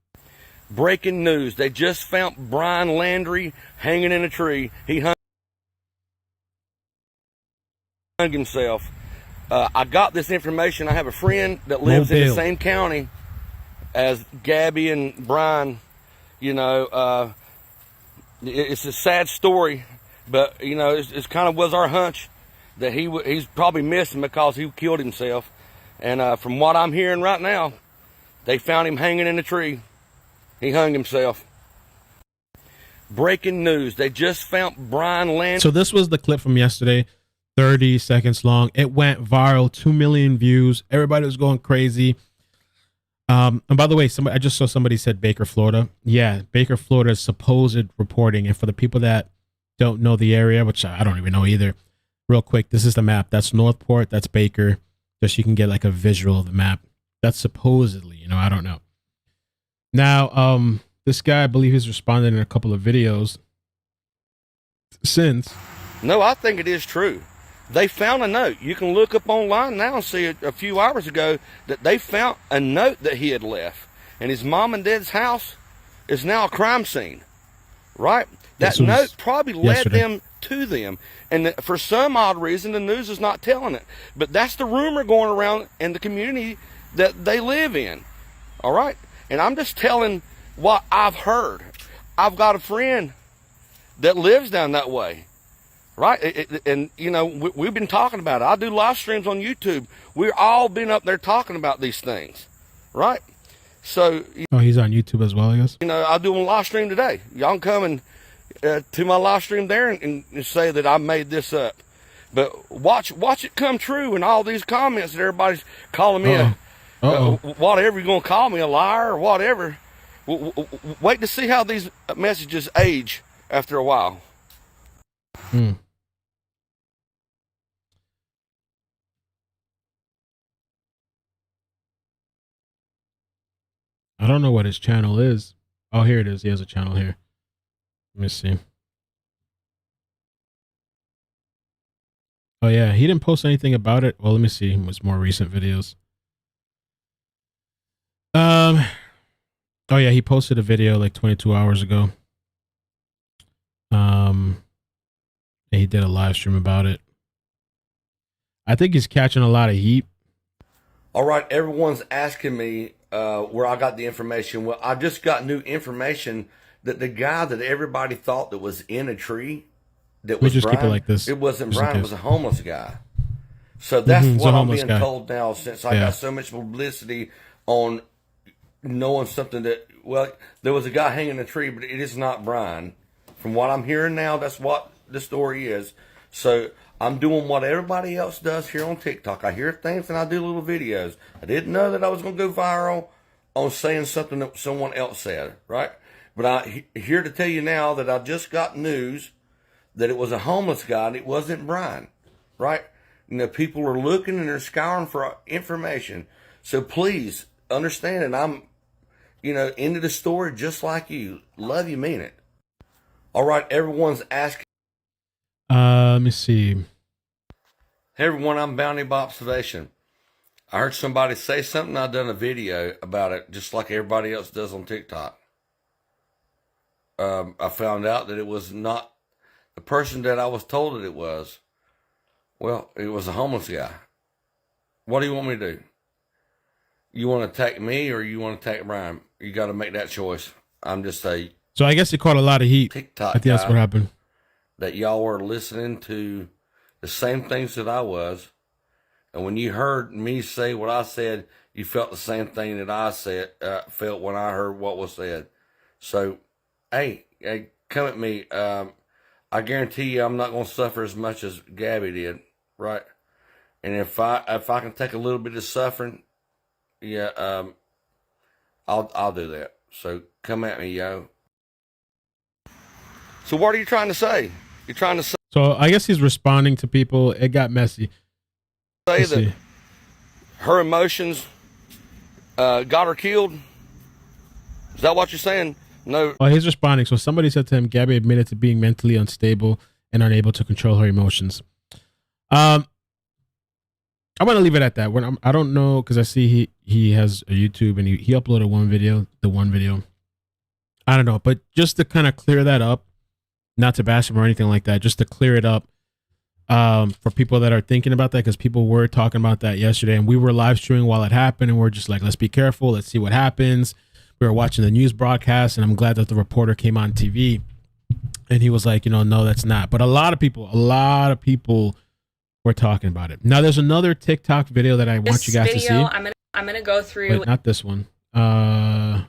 Breaking news. They just found Brian Laundrie hanging in a tree. He hung himself. I got this information. I have a friend that lives in the same county as Gabby and Brian. It's a sad story, but, it's kind of was our hunch that he's probably missing because he killed himself. And from what I'm hearing right now, they found him hanging in a tree. He hung himself. Breaking news. They just found Brian Laundrie. So this was the clip from yesterday, 30 seconds long. It went viral, 2 million views. Everybody was going crazy. And by the way, I just saw somebody said Baker, Florida. Yeah, Baker, Florida's supposed reporting. And for the people that don't know the area, which I don't even know either, real quick, this is the map. That's Northport. That's Baker. Just so you can get like a visual of the map. That's supposedly, I don't know. Now, this guy, I believe he's responded in a couple of videos since. No, I think it is true. They found a note. You can look up online now and see a few hours ago that they found a note that he had left. And his mom and dad's house is now a crime scene. Right? That note probably led them to them. And for some odd reason, the news is not telling it. But that's the rumor going around in the community that they live in. All right? And I'm just telling what I've heard. I've got a friend that lives down that way. Right? We've been talking about it. I do live streams on YouTube. We've all been up there talking about these things. Right? So. He's on YouTube as well, I guess. I'll do a live stream today. Y'all can come and to my live stream there and say that I made this up. But watch it come true and all these comments that everybody's calling me whatever you're going to call me, a liar or whatever. Wait to see how these messages age after a while. I don't know what his channel is. Oh, here it is. He has a channel here. Let me see. Oh yeah, he didn't post anything about it. Well, let me see his more recent videos. Oh yeah, he posted a video like 22 hours ago. And he did a live stream about it. I think he's catching a lot of heat. All right, everyone's asking me where I got the information. Well, I just got new information that the guy that everybody thought that was in a tree, that was just Brian, keep it like this. It wasn't Just in Brian, it case. was a homeless guy. So that's It's a what I'm homeless being guy. told now, since I got so much publicity on knowing something that, well, there was a guy hanging in a tree, but it is not Brian. From what I'm hearing now, that's what the story is. So I'm doing what everybody else does here on TikTok. I hear things and I do little videos. I didn't know that I was going to go viral on saying something that someone else said, right? But I'm here to tell you now that I just got news that it was a homeless guy and it wasn't Brian, right? You know, people are looking and they're scouring for information. So please understand that I'm, you know, into the story just like you. Love you, mean it. All right, everyone's asking. Let me see. Hey everyone, I'm Bounty by Observation. I heard somebody say something. I done a video about it, just like everybody else does on TikTok. I found out that it was not the person that I was told that it was. Well, it was a homeless guy. What do you want me to do? You want to attack me or you want to attack Brian? You got to make that choice. I'm just a So I guess he caught a lot of heat. TikTok I think that's guy what happened. that y'all were listening to the same things that I was. And when you heard me say what I said, you felt the same thing that I said, felt when I heard what was said. So, hey, come at me. I guarantee you I'm not going to suffer as much as Gabby did, right? And if I can take a little bit of suffering, yeah, I'll do that. So come at me, yo. So what are you trying to say? You're trying to say So I guess he's responding to people. It got messy. Let's that see. her emotions got her killed? Is that what you're saying? No. Oh, he's responding. So somebody said to him, Gabby admitted to being mentally unstable and unable to control her emotions. I'm going to leave it at that. I don't know, because I see he has a YouTube and he uploaded one video. I don't know, but just to kind of clear that up, not to bash him or anything like that, just to clear it up for people that are thinking about that, because people were talking about that yesterday and we were live streaming while it happened and we're just like, let's be careful. Let's see what happens. We were watching the news broadcast and I'm glad that the reporter came on TV and he was like, no, that's not. But a lot of people were talking about it. Now there's another TikTok video that I want you guys to see. I'm gonna go through. Wait, not this one. Damn,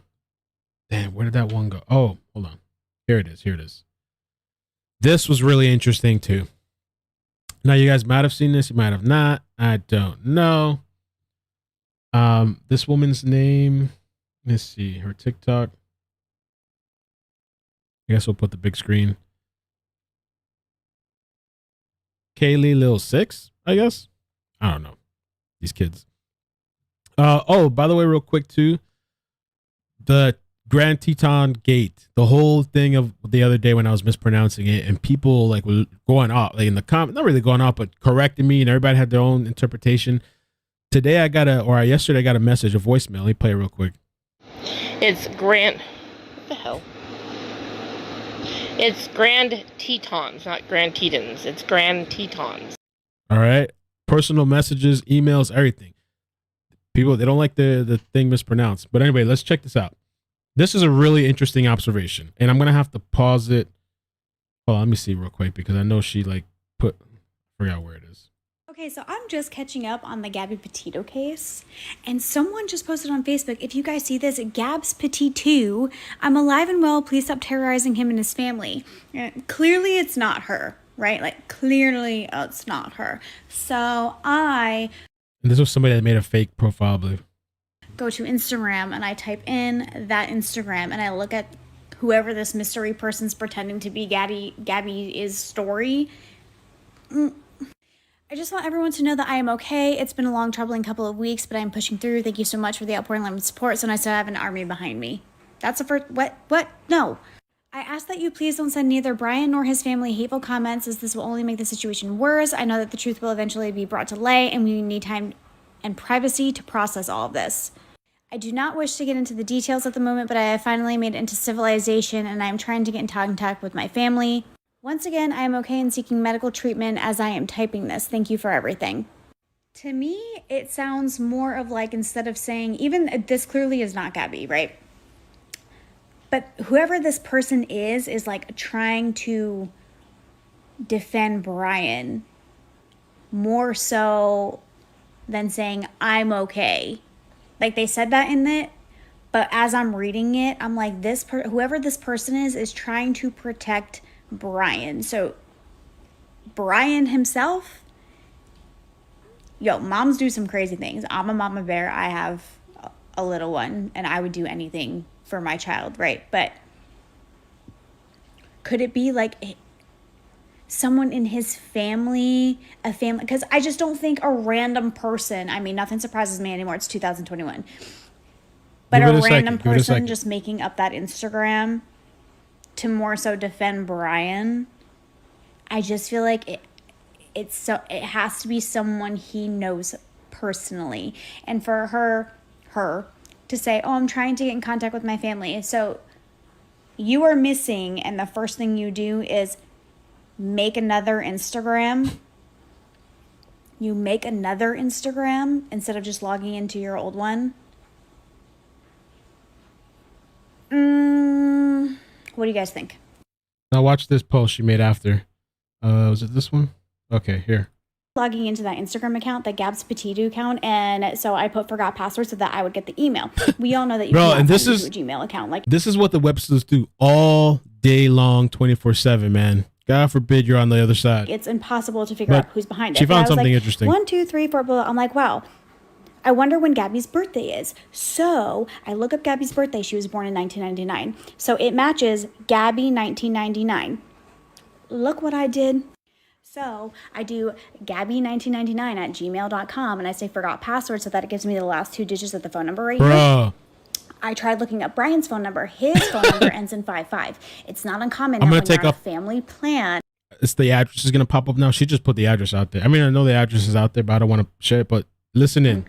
where did that one go? Oh, hold on. Here it is. This was really interesting too. Now you guys might have seen this, you might have not. I don't know. This woman's name. Let's see her TikTok. I guess we'll put the big screen. Kaylee Lil 6, I guess. I don't know. These kids. Oh, by the way, real quick too. The Grand Teton Gate, the whole thing of the other day when I was mispronouncing it, and people like were going off, like in the comment, not really going off, but correcting me, and everybody had their own interpretation. Yesterday I got a message, a voicemail. Let me play it real quick. It's Grand. What the hell? It's Grand Tetons, not Grand Tetons. It's Grand Tetons. All right. Personal messages, emails, everything. People, they don't like the thing mispronounced. But anyway, let's check this out. This is a really interesting observation. And I'm going to have to pause it. Oh, let me see real quick because I know she I forgot where it is. Okay, so I'm just catching up on the Gabby Petito case, and someone just posted on Facebook, if you guys see this, Gabs Petito, I'm alive and well, please stop terrorizing him and his family. Clearly it's not her, right? Like, clearly it's not her. So and this was somebody that made a fake profile, I believe. Go to Instagram, and I type in that Instagram, and I look at whoever this mystery person's pretending to be Gabby's story. I just want everyone to know that I am okay. It's been a long, troubling couple of weeks, but I'm pushing through. Thank you so much for the outpouring love and support. So nice to have an army behind me. That's the first. What? No. I ask that you please don't send neither Brian nor his family hateful comments, as this will only make the situation worse. I know that the truth will eventually be brought to light, and we need time and privacy to process all of this. I do not wish to get into the details at the moment, but I have finally made it into civilization, and I am trying to get in contact with my family. Once again, I am okay in seeking medical treatment as I am typing this. Thank you for everything. To me, it sounds more of like, instead of saying, even this clearly is not Gabby, right? But whoever this person is like trying to defend Brian more so than saying, I'm okay. Like, they said that in it, but as I'm reading it, I'm like, whoever this person is trying to protect Brian. So Brian himself, moms do some crazy things. I'm a mama bear. I have a little one, and I would do anything for my child, right? But could it be like someone in his family, because I just don't think a random person, I mean, nothing surprises me anymore, it's 2021, but a random person just making up that Instagram to more so defend Brian. I just feel like it has to be someone he knows personally. And for her to say, oh, I'm trying to get in contact with my family. So you are missing, and the first thing you do is make another Instagram. You make another Instagram instead of just logging into your old one. What do you guys think? Now watch this post she made after. Was it this one? Okay, here. Logging into that Instagram account, the Gabby Petito account, and so I put forgot password so that I would get the email. We all know that you can and this is a Gmail account. Like, this is what the websites do all day long, 24/7, man. God forbid you're on the other side. It's impossible to figure out who's behind it. She found something interesting. 1, 2, 3, 4, blah, blah. I'm like, wow. I wonder when Gabby's birthday is. So I look up Gabby's birthday. She was born in 1999. So it matches Gabby 1999. Look what I did. So I do Gabby1999 at gmail.com, and I say forgot password so that it gives me the last 2 digits of the phone number right here. I tried looking up Brian's phone number. His phone number ends in 55. It's not uncommon now when you're on a family plan. It's the address is going to pop up now. She just put the address out there. I mean, I know the address is out there, but I don't want to share it. But listen in.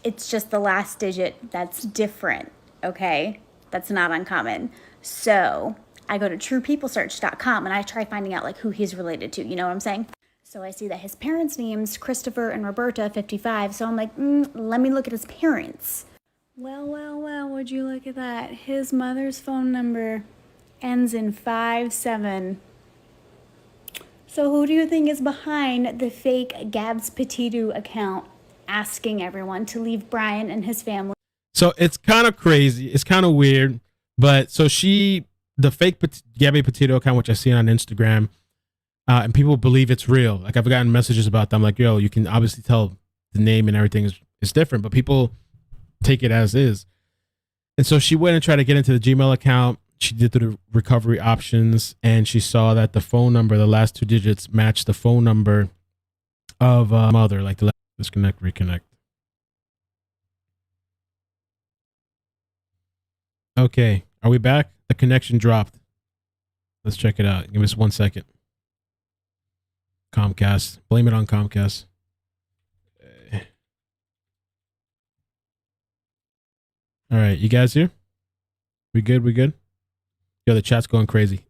It's just the last digit that's different, okay? That's not uncommon. So I go to truepeoplesearch.com and I try finding out like who he's related to. You know what I'm saying? So I see that his parents' names, Christopher and Roberta, 55. So I'm like, let me look at his parents. Well, would you look at that? His mother's phone number ends in 57. So who do you think is behind the fake Gabby Petito account asking everyone to leave Brian and his family? So it's kind of crazy. It's kind of weird. But so the fake Gabby Petito account, which I see on Instagram, and people believe it's real. Like, I've gotten messages about them like, yo, you can obviously tell the name and everything is different, but people take it as is. And so she went and tried to get into the Gmail account. She did through the recovery options, and she saw that the phone number, the last 2 digits, matched the phone number of mother, like the disconnect, reconnect. Okay, are we back? The connection dropped. Let's check it out. Give us 1 second. Comcast. Blame it on Comcast. All right, you guys here? We good? Yo, the chat's going crazy.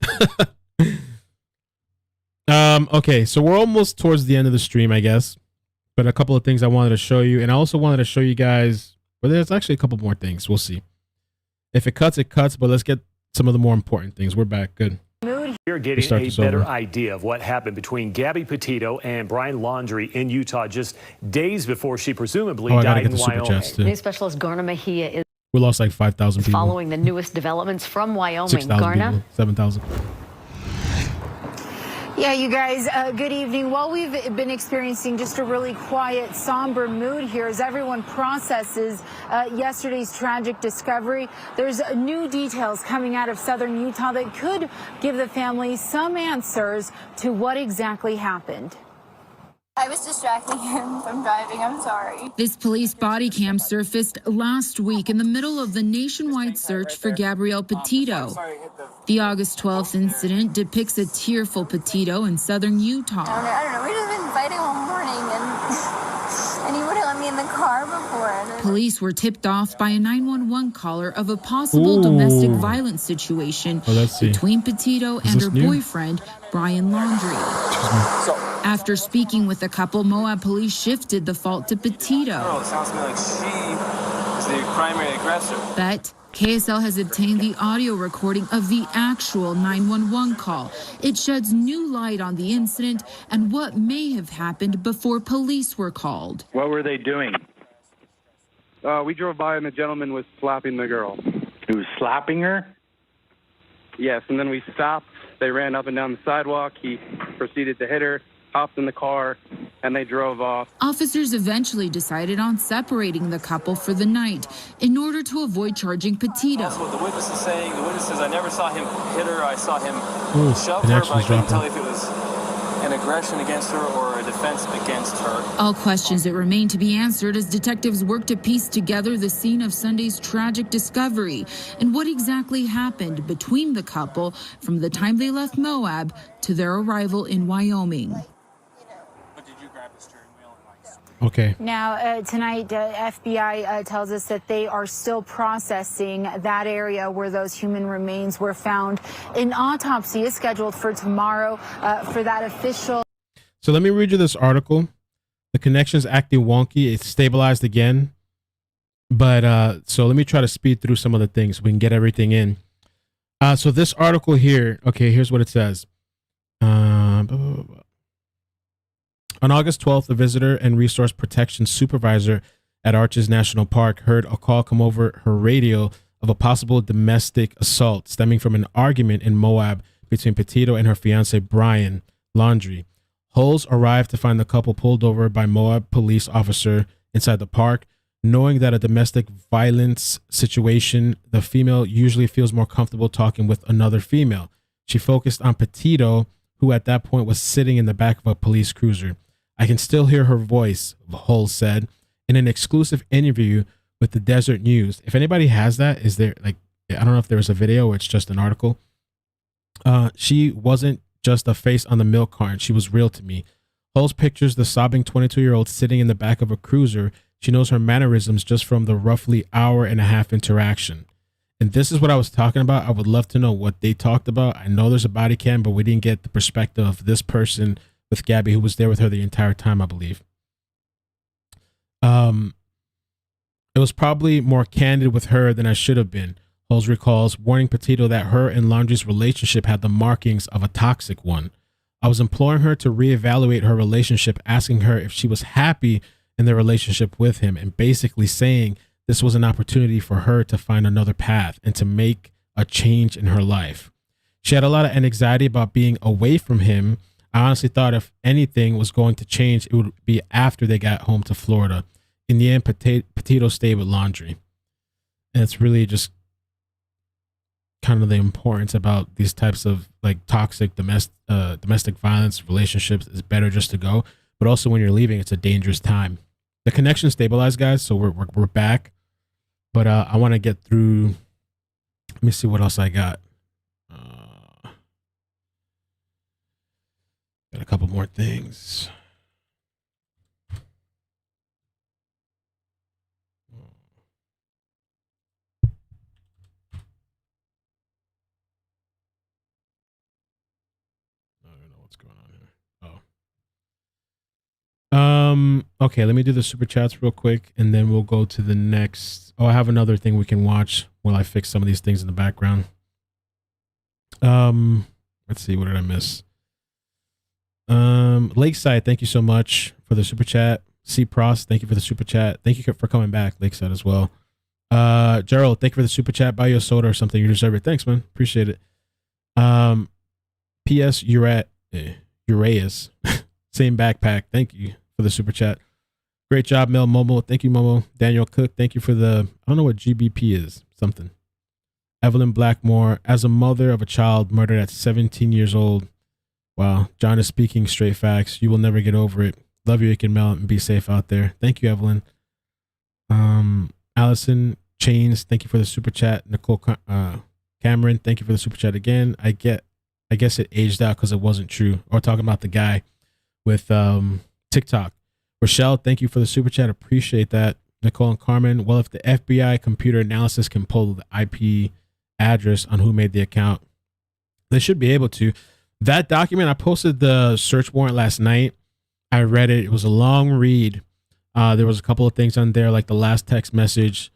Okay, so we're almost towards the end of the stream, I guess. But a couple of things I wanted to show you. And I also wanted to show you guys, well, there's actually a couple more things. We'll see. If it cuts, it cuts. But let's get some of the more important things. We're back. Good. You're getting a better idea of what happened between Gabby Petito and Brian Laundrie in Utah just days before she presumably died in Wyoming. News specialist Garna Mejia is... We lost like 5,000 people. Following the newest developments from Wyoming. 6,000 7,000. Yeah, you guys, good evening. Well, we've been experiencing just a really quiet, somber mood here as everyone processes yesterday's tragic discovery. There's new details coming out of southern Utah that could give the family some answers to what exactly happened. I was distracting him from driving. I'm sorry. This police body cam surfaced last week in the middle of the nationwide search for Gabrielle Petito. The August 12th incident depicts a tearful Petito in southern Utah. I don't know. We've just been fighting all morning, and he wouldn't let me in the car before. Police were tipped off by a 911 caller of a possible domestic violence situation between Petito and her boyfriend, Brian Laundrie. After speaking with the couple, Moab police shifted the fault to Petito. It sounds to me like she is the primary aggressor. But KSL has obtained the audio recording of the actual 911 call. It sheds new light on the incident and what may have happened before police were called. What were they doing? We drove by and the gentleman was slapping the girl. He was slapping her? Yes, and then we stopped. They ran up and down the sidewalk. He proceeded to hit her, hopped in the car, and they drove off. Officers eventually decided on separating the couple for the night in order to avoid charging Petito. That's what the witness is saying. The witness says, I never saw him hit her. I saw him shove it her, actually but I couldn't dropped tell her. if it was an aggression against her or a defense against her. All questions that remain to be answered as detectives work to piece together the scene of Sunday's tragic discovery and what exactly happened between the couple from the time they left Moab to their arrival in Wyoming. Okay. Now, tonight, FBI tells us that they are still processing that area where those human remains were found. An autopsy is scheduled for tomorrow for that official. So let me read you this article. The connection's acting wonky. It's stabilized again. But so let me try to speed through some of the things so we can get everything in. So this article here, okay, here's what it says. Blah, blah, blah, blah. On August 12th, the visitor and resource protection supervisor at Arches National Park heard a call come over her radio of a possible domestic assault stemming from an argument in Moab between Petito and her fiance, Brian Laundrie. Holes arrived to find the couple pulled over by Moab police officer inside the park. Knowing that a domestic violence situation, the female usually feels more comfortable talking with another female. She focused on Petito, who at that point was sitting in the back of a police cruiser. I can still hear her voice, Hull said in an exclusive interview with the Desert News. If anybody has that, is there, like, I don't know if there was a video or it's just an article. She wasn't just a face on the milk carton. She was real to me. Hull's pictures the sobbing 22-year-old sitting in the back of a cruiser. She knows her mannerisms just from the roughly hour and a half interaction. And this is what I was talking about. I would love to know what they talked about. I know there's a body cam, but we didn't get the perspective of this person with Gabby, who was there with her the entire time, I believe. It was probably more candid with her than I should have been. Holmes recalls, warning Petito that her and Laundrie's relationship had the markings of a toxic one. I was imploring her to reevaluate her relationship, asking her if she was happy in their relationship with him, and basically saying this was an opportunity for her to find another path and to make a change in her life. She had a lot of anxiety about being away from him. I honestly thought if anything was going to change, it would be after they got home to Florida. In the end, Petito stayed with Laundrie. And it's really just kind of the importance about these types of like toxic domestic violence relationships. Is better just to go. But also when you're leaving, it's a dangerous time. The connection stabilized, guys, so we're back. But I want to get through. Let me see what else I got. Got a couple more things. I don't know what's going on here. Okay, let me do the super chats real quick and then we'll go to the next. Oh, I have another thing we can watch while I fix some of these things in the background. Let's see, what did I miss? Lakeside, thank you so much for the super chat. C Prost, thank you for the super chat. Thank you for coming back, Lakeside, as well. Gerald, thank you for the super chat. Buy you a soda or something. You deserve it. Thanks, man. Appreciate it. P.S. Uraeus. Same backpack. Thank you for the super chat. Great job, Mel Momo. Thank you, Momo. Daniel Cook, thank you for the, I don't know what GBP is. Something. Evelyn Blackmore, as a mother of a child murdered at 17 years old. Wow. John is speaking straight facts. You will never get over it. Love you, iCkEdMeL, and be safe out there. Thank you, Evelyn. Allison Chains, thank you for the super chat. Nicole Cameron, thank you for the super chat again. I guess it aged out because it wasn't true. Or talking about the guy with TikTok. Rochelle, thank you for the super chat. Appreciate that. Nicole and Carmen, well, if the FBI computer analysis can pull the IP address on who made the account, they should be able to. That document, I posted the search warrant last night. I read it. It was a long read. There was a couple of things on there, like the last text message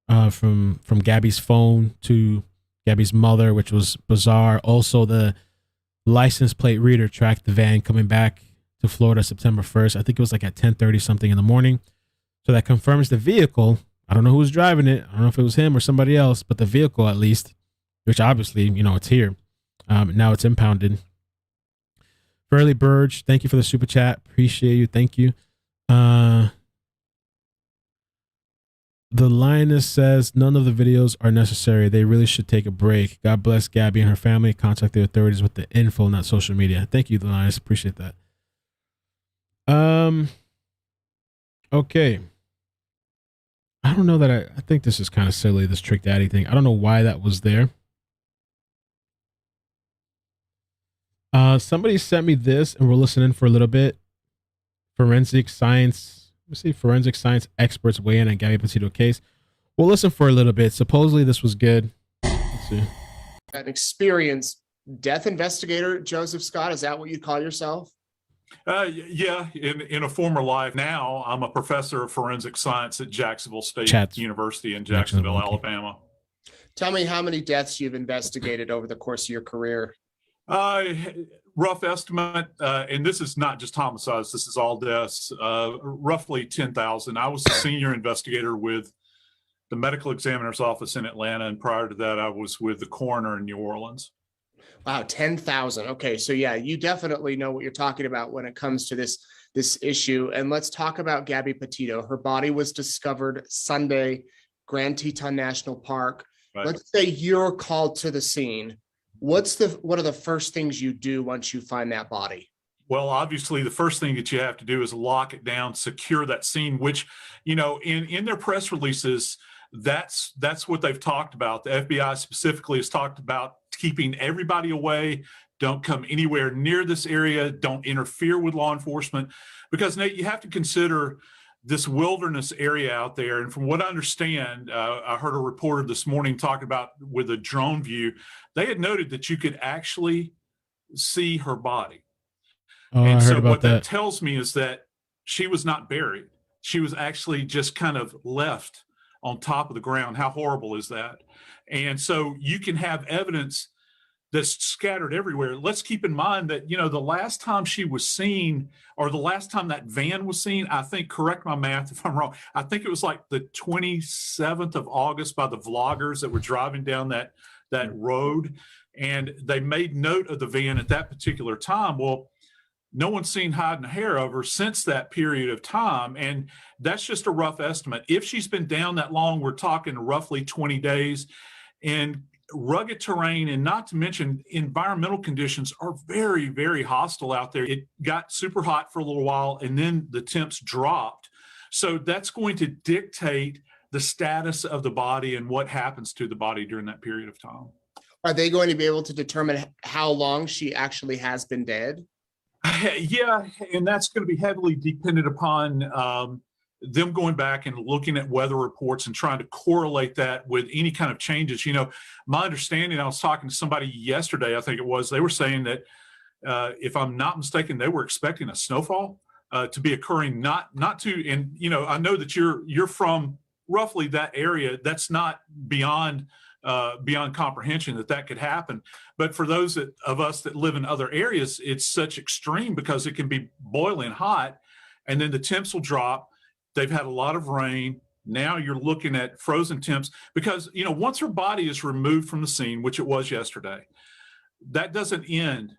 from Gabby's phone to Gabby's mother, which was bizarre. Also, the license plate reader tracked the van coming back to Florida September 1st. I think it was like at 10:30 something in the morning. So that confirms the vehicle. I don't know who was driving it. I don't know if it was him or somebody else, but the vehicle at least, which obviously, it's here. Now it's impounded. Burley Burge, thank you for the super chat. Appreciate you. Thank you. The Lioness says none of the videos are necessary. They really should take a break. God bless Gabby and her family. Contact the authorities with the info, not social media. Thank you, The Lioness. Appreciate that. Okay. I don't know that I think this is kind of silly, this Trick Daddy thing. I don't know why that was there. Somebody sent me this and we're listening for a little bit. Forensic science experts weigh in on Gabby Petito case. We'll listen for a little bit. Supposedly this was good. Let's see. An experienced death investigator, Joseph Scott, is that what you call yourself? Yeah, in a former life. Now I'm a professor of forensic science at Jacksonville State University in Jacksonville, Alabama. Tell me how many deaths you've investigated over the course of your career. Rough estimate, and this is not just homicides, this is all deaths, roughly 10,000. I was a senior investigator with the medical examiner's office in Atlanta, and prior to that, I was with the coroner in New Orleans. Wow, 10,000. Okay, so yeah, you definitely know what you're talking about when it comes to this issue. And let's talk about Gabby Petito. Her body was discovered Sunday, Grand Teton National Park. Right. Let's say you're called to the scene. What are the first things you do once you find that body? Well, obviously, the first thing that you have to do is lock it down, secure that scene, which, in their press releases, that's what they've talked about. The FBI specifically has talked about keeping everybody away. Don't come anywhere near this area. Don't interfere with law enforcement. Because, Nate, you have to consider this wilderness area out there. And from what I understand, I heard a reporter this morning talking about with a drone view, they had noted that you could actually see her body. Oh, and I heard so about what that tells me is that she was not buried. She was actually just kind of left on top of the ground. How horrible is that? And so you can have evidence that's scattered everywhere. Let's keep in mind that, the last time she was seen, or the last time that van was seen, I think, correct my math if I'm wrong, I think it was like the 27th of August by the vloggers that were driving down that road. And they made note of the van at that particular time. Well, no one's seen hide and hair of her since that period of time. And that's just a rough estimate. If she's been down that long, we're talking roughly 20 days. And rugged terrain, and not to mention environmental conditions, are very, very hostile out there. It got super hot for a little while, and then the temps dropped. So that's going to dictate the status of the body and what happens to the body during that period of time. Are they going to be able to determine how long she actually has been dead? Yeah, and that's going to be heavily dependent upon them going back and looking at weather reports and trying to correlate that with any kind of changes. My understanding, I was talking to somebody yesterday, I think it was, they were saying that if I'm not mistaken, they were expecting a snowfall to be occurring, not to, and I know that you're from roughly that area. That's not beyond comprehension that could happen. But for those of us that live in other areas, it's such extreme because it can be boiling hot and then the temps will drop. They've had a lot of rain. Now you're looking at frozen temps because, once her body is removed from the scene, which it was yesterday, that doesn't end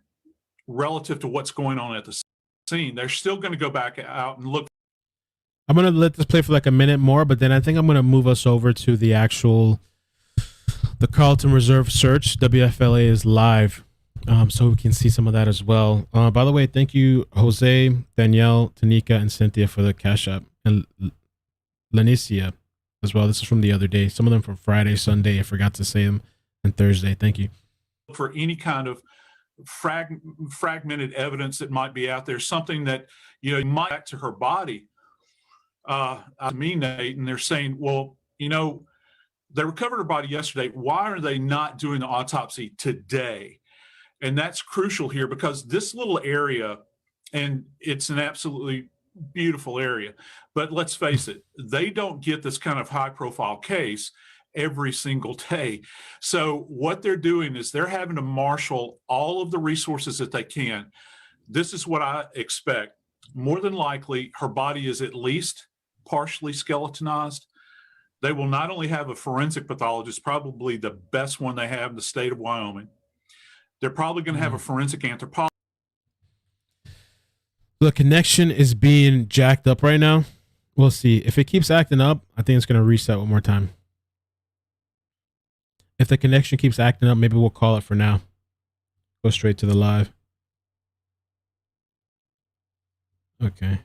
relative to what's going on at the scene. They're still going to go back out and look. I'm going to let this play for like a minute more, but then I think I'm going to move us over to the Carlton Reserve search. WFLA is live So we can see some of that as well. By the way, thank you, Jose, Danielle, Tanika, and Cynthia for the Cash App, and Lanicia as well. This is from the other day. Some of them from Friday, Sunday. I forgot to say them, and Thursday. Thank you. For any kind of fragmented evidence that might be out there, something that, you know, might back to her body. To me, Nate, and they're saying, well, you know, they recovered her body yesterday. Why are they not doing the autopsy today? And that's crucial here, because this little area, and it's an absolutely beautiful area, but let's face it, they don't get this kind of high profile case every single day. So what they're doing is they're having to marshal all of the resources that they can. This is what I expect. More than likely, her body is at least partially skeletonized. They will not only have a forensic pathologist, probably the best one they have in the state of Wyoming. They're probably going to have a forensic anthropologist. The connection is being jacked up right now. We'll see. If it keeps acting up, I think it's going to reset one more time. If the connection keeps acting up, maybe we'll call it for now. Go straight to the live. Okay.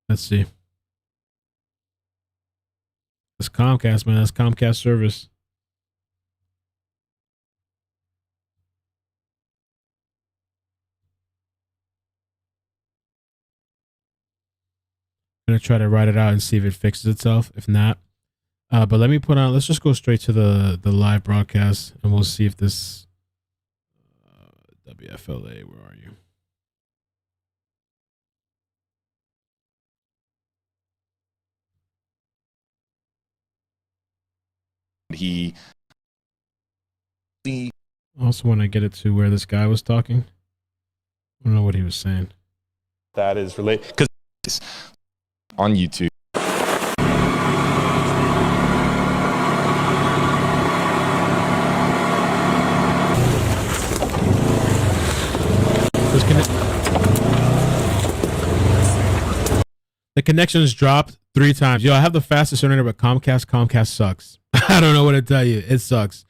Let's see. That's Comcast, man. That's Comcast service. I'm going to try to write it out and see if it fixes itself. If not, but let me put on, let's just go straight to the live broadcast, and we'll see if this WFLA, where are you? I also want to get it to where this guy was talking. I don't know what he was saying. That is related, because on YouTube. The connection's dropped 3 times. Yo, I have the fastest internet, but Comcast sucks. I don't know what to tell you. It sucks.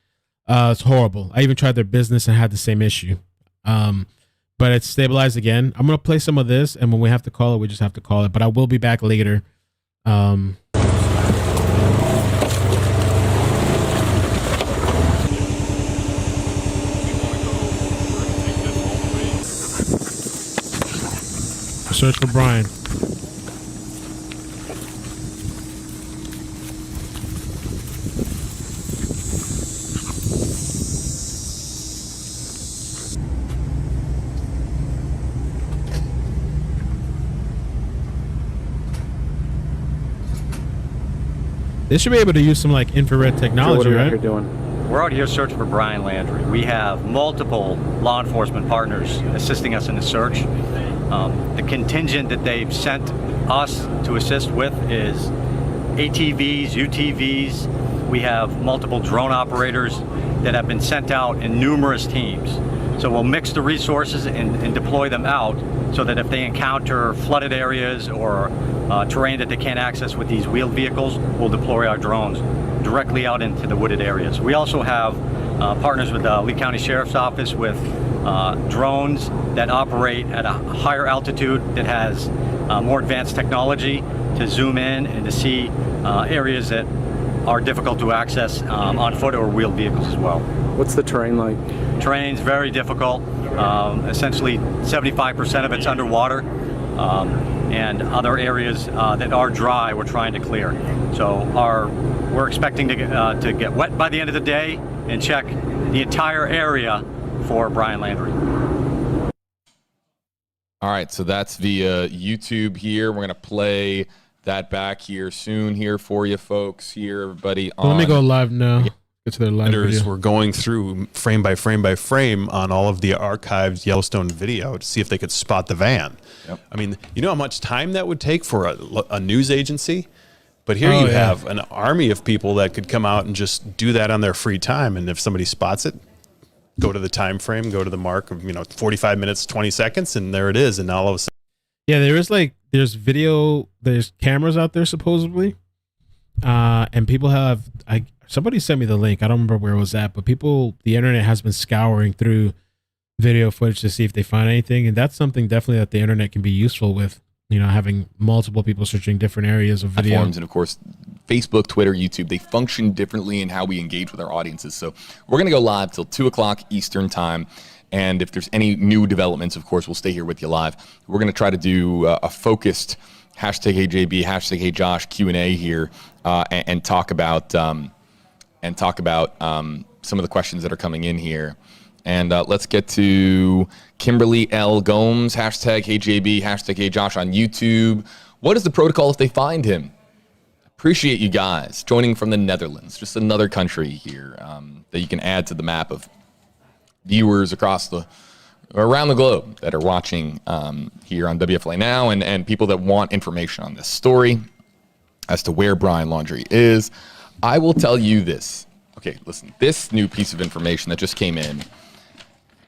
It's horrible. I even tried their business and had the same issue. But it's stabilized again. I'm going to play some of this, and when we have to call it, we just have to call it. But I will be back later. Search for Brian. They should be able to use some like infrared technology, right? What are doing? We're out here searching for Brian Laundrie. We have multiple law enforcement partners assisting us in the search. The contingent that they've sent us to assist with is ATVs, UTVs. We have multiple drone operators that have been sent out in numerous teams. So we'll mix the resources and deploy them out so that if they encounter flooded areas or terrain that they can't access with these wheeled vehicles, we'll deploy our drones directly out into the wooded areas. We also have partners with the Lee County Sheriff's Office with drones that operate at a higher altitude that has more advanced technology to zoom in and to see areas that are difficult to access on foot or wheeled vehicles as well. What's the terrain like? Terrain's very difficult. Essentially 75% of it's underwater, and other areas that are dry we're trying to clear. So we're expecting to get wet by the end of the day and check the entire area for Brian Laundrie. All right, so that's via YouTube here. We're going to play that back here soon here for you folks here, everybody. Well, let me go live now. Get to their live video. We're going through frame by frame by frame on all of the archived Yellowstone video to see if they could spot the van. Yep. I mean, you know how much time that would take for a news agency? But here you have an army of people that could come out and just do that on their free time. And if somebody spots it, go to the time frame, go to the mark of 45 minutes, 20 seconds, and there it is. And all of a sudden, yeah, there's video, there's cameras out there supposedly, and people have, somebody sent me the link. I don't remember where it was at, but the internet has been scouring through video footage to see if they find anything. And that's something definitely that the internet can be useful with, having multiple people searching different areas of video. Platforms, and of course, Facebook, Twitter, YouTube, they function differently in how we engage with our audiences. So we're going to go live till 2 o'clock Eastern time. And if there's any new developments, of course, we'll stay here with you live. We're going to try to do a focused #HeyJB, #HeyJosh Q&A here, and talk about some of the questions that are coming in here. And let's get to Kimberly L. Gomes, #HeyJB, #HeyJosh on YouTube. What is the protocol if they find him? Appreciate you guys joining from the Netherlands, just another country here that you can add to the map of viewers around the globe that are watching here on WFLA Now, and people that want information on this story as to where Brian Laundrie is. I will tell you this. Okay, listen, this new piece of information that just came in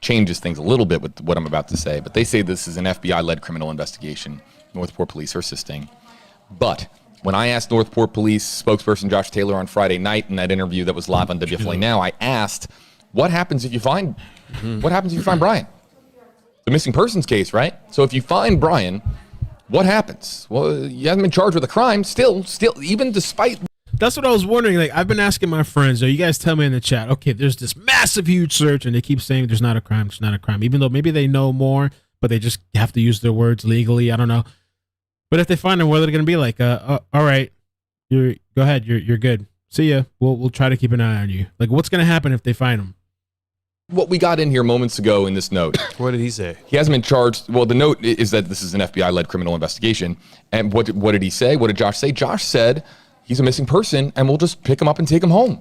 changes things a little bit with what I'm about to say, but they say this is an FBI-led criminal investigation. Northport Police are assisting. But when I asked Northport Police spokesperson Josh Taylor on Friday night in that interview that was live on WFLA Now, I asked, what happens if you find Brian? The missing persons case, right? So if you find Brian, what happens? Well, you haven't been charged with a crime. Still, even despite. That's what I was wondering. Like, I've been asking my friends, you guys tell me in the chat, okay, there's this massive, huge search, and they keep saying there's not a crime, there's not a crime, even though maybe they know more, but they just have to use their words legally. I don't know. But if they find him, what are they going to be like? All right, go ahead, you're good. See ya. We'll try to keep an eye on you. Like, what's going to happen if they find him? What we got in here moments ago in this note. What did he say? He hasn't been charged. Well, the note is that this is an FBI-led criminal investigation. And what did he say? What did Josh say? Josh said he's a missing person, and we'll just pick him up and take him home.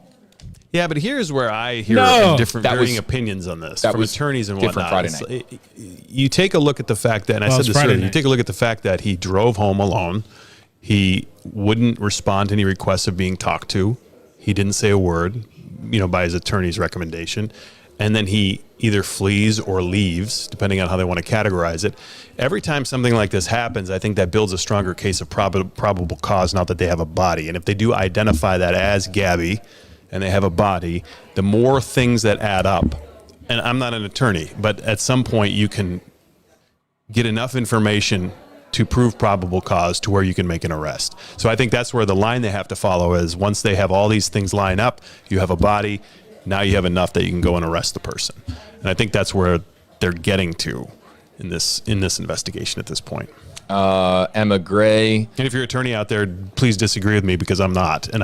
Yeah, but here's where I hear varying opinions on this from attorneys and whatnot. Friday night. You take a look at the fact that, and I said this earlier, you take a look at the fact that he drove home alone. He wouldn't respond to any requests of being talked to. He didn't say a word, by his attorney's recommendation. And then he either flees or leaves, depending on how they want to categorize it. Every time something like this happens, I think that builds a stronger case of probable cause, not that they have a body. And if they do identify that as Gabby and they have a body, the more things that add up, and I'm not an attorney, but at some point you can get enough information to prove probable cause to where you can make an arrest. So I think that's where the line they have to follow is once they have all these things line up, you have a body, now you have enough that you can go and arrest the person. And I think that's where they're getting to in this investigation at this point. Emma Gray. And if you're an attorney out there, please disagree with me because I'm not. And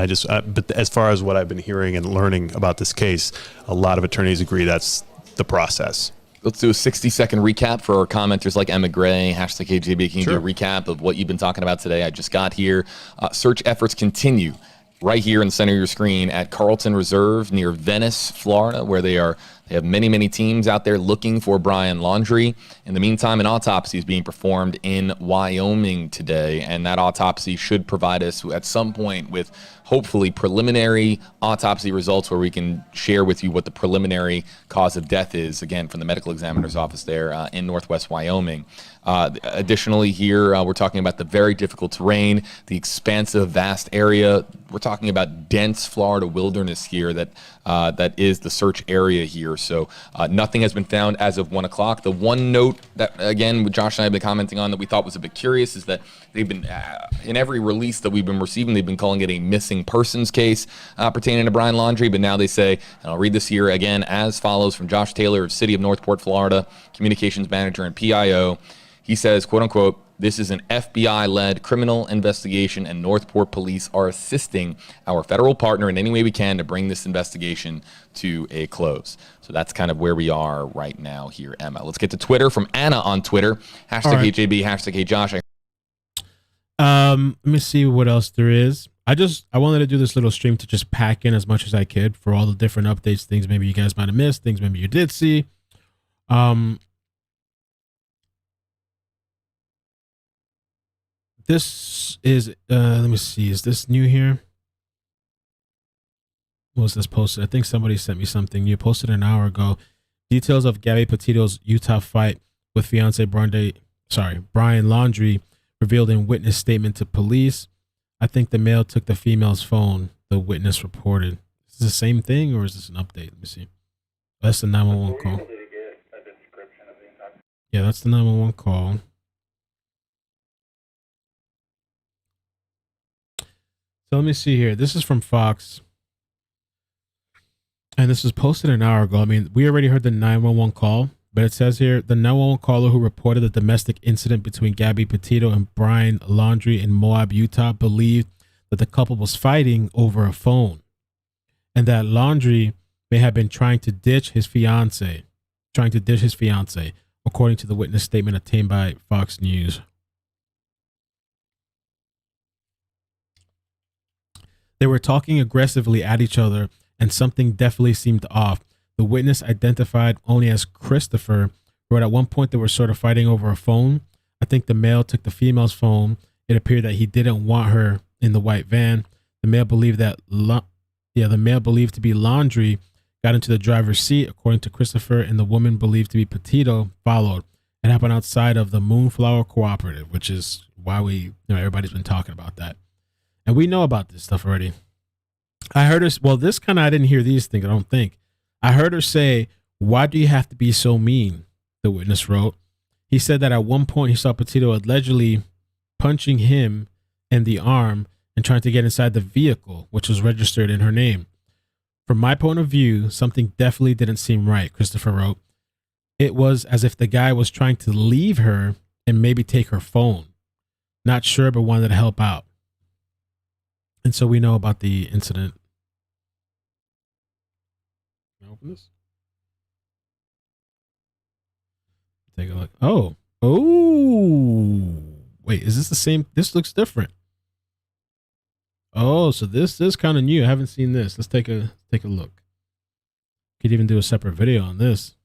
but as far as what I've been hearing and learning about this case, a lot of attorneys agree that's the process. Let's do a 60-second recap for our commenters like Emma Gray, #HeyJB. Can you do a recap of what you've been talking about today? I just got here. Search efforts continue right here in the center of your screen at Carlton Reserve near Venice, Florida, where they have many, many teams out there looking for Brian Laundrie. In the meantime, an autopsy is being performed in Wyoming today, and that autopsy should provide us at some point with hopefully preliminary autopsy results where we can share with you what the preliminary cause of death is, again, from the medical examiner's office there in Northwest Wyoming. Additionally here, we're talking about the very difficult terrain, the expansive, vast area. We're talking about dense Florida wilderness here that is the search area here. So nothing has been found as of 1 o'clock. The one note that, again, Josh and I have been commenting on that we thought was a bit curious is that they've been, in every release that we've been receiving, they've been calling it a missing persons case pertaining to Brian Laundrie. But now they say, and I'll read this here again as follows from Josh Taylor of City of Northport, Florida, communications manager and PIO. He says, quote unquote, this is an FBI-led criminal investigation and Northport police are assisting our federal partner in any way we can to bring this investigation to a close. So that's kind of where we are right now here, Emma. Let's get to Twitter from Anna on Twitter. #HeyJB, #HeyJosh. Let me see what else there is. I wanted to do this little stream to just pack in as much as I could for all the different updates, things maybe you guys might have missed, things maybe you did see. This is, let me see, is this new here? What was this posted? I think somebody sent me something new. Posted an hour ago. Details of Gabby Petito's Utah fight with fiance Brian Laundrie revealed in witness statement to police. I think the male took the female's phone, the witness reported. Is this the same thing or is this an update? Let me see. That's the 911 call. Yeah, that's the 911 call. So let me see here. This is from Fox. And this was posted an hour ago. I mean, we already heard the 911 call, but it says here, the 911 caller who reported the domestic incident between Gabby Petito and Brian Laundrie in Moab, Utah, believed that the couple was fighting over a phone and that Laundrie may have been trying to ditch his fiance, according to the witness statement obtained by Fox News. They were talking aggressively at each other, and something definitely seemed off. The witness, identified only as Christopher, wrote at one point they were sort of fighting over a phone. I think the male took the female's phone. It appeared that he didn't want her in the white van. The male believed that the male believed to be Laundrie got into the driver's seat, according to Christopher, and the woman believed to be Petito followed. It happened outside of the Moonflower Cooperative, which is why everybody's been talking about that. And we know about this stuff already. I heard her, I didn't hear these things, I don't think. I heard her say, "Why do you have to be so mean?" The witness wrote. He said that at one point he saw Petito allegedly punching him in the arm and trying to get inside the vehicle, which was registered in her name. From my point of view, something definitely didn't seem right, Christopher wrote. It was as if the guy was trying to leave her and maybe take her phone. Not sure, but wanted to help out. And so we know about the incident. Can I open this? Take a look. Oh. Wait, is this the same? This looks different. Oh, so this is kind of new. I haven't seen this. Let's take a look. Could even do a separate video on this.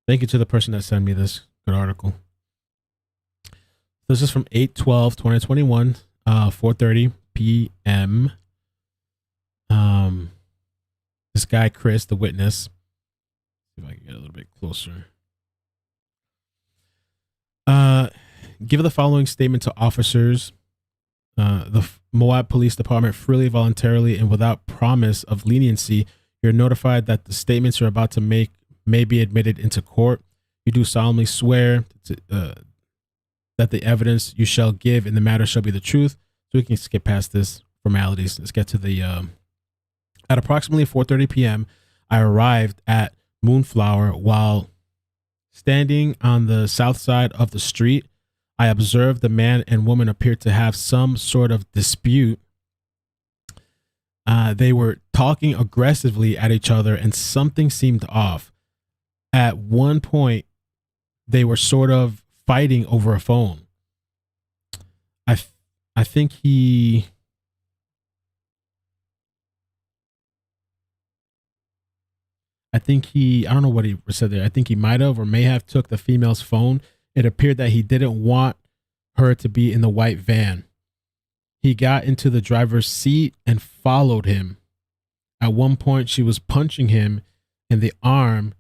Thank you to the person that sent me this good article. This is from 8/12/2021, 4:30 p.m. This guy, Chris, the witness. See if I can get a little bit closer. Give the following statement to officers. The Moab Police Department freely, voluntarily, and without promise of leniency, you're notified that the statements you're about to make may be admitted into court. You do solemnly swear that the evidence you shall give in the matter shall be the truth. So we can skip past this formalities. Let's get to the, at approximately 4:30 p.m., I arrived at Moonflower. While standing on the south side of the street, I observed the man and woman appeared to have some sort of dispute. They were talking aggressively at each other and something seemed off. At one point, they were sort of fighting over a phone. I think he I don't know what he said there. I think he might have or may have took the female's phone. It appeared that he didn't want her to be in the white van. He got into the driver's seat and followed him. At one point, she was punching him in the arm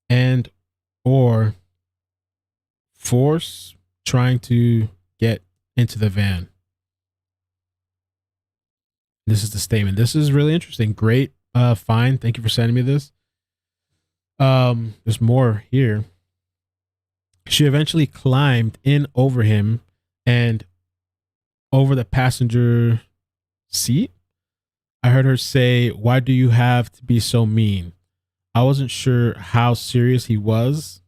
and or force trying to get into the van. This is the statement. This is really interesting. Great. Fine. Thank you for sending me this. There's more here. She eventually climbed in over him and over the passenger seat. I heard her say, "Why do you have to be so mean?" I wasn't sure how serious he was.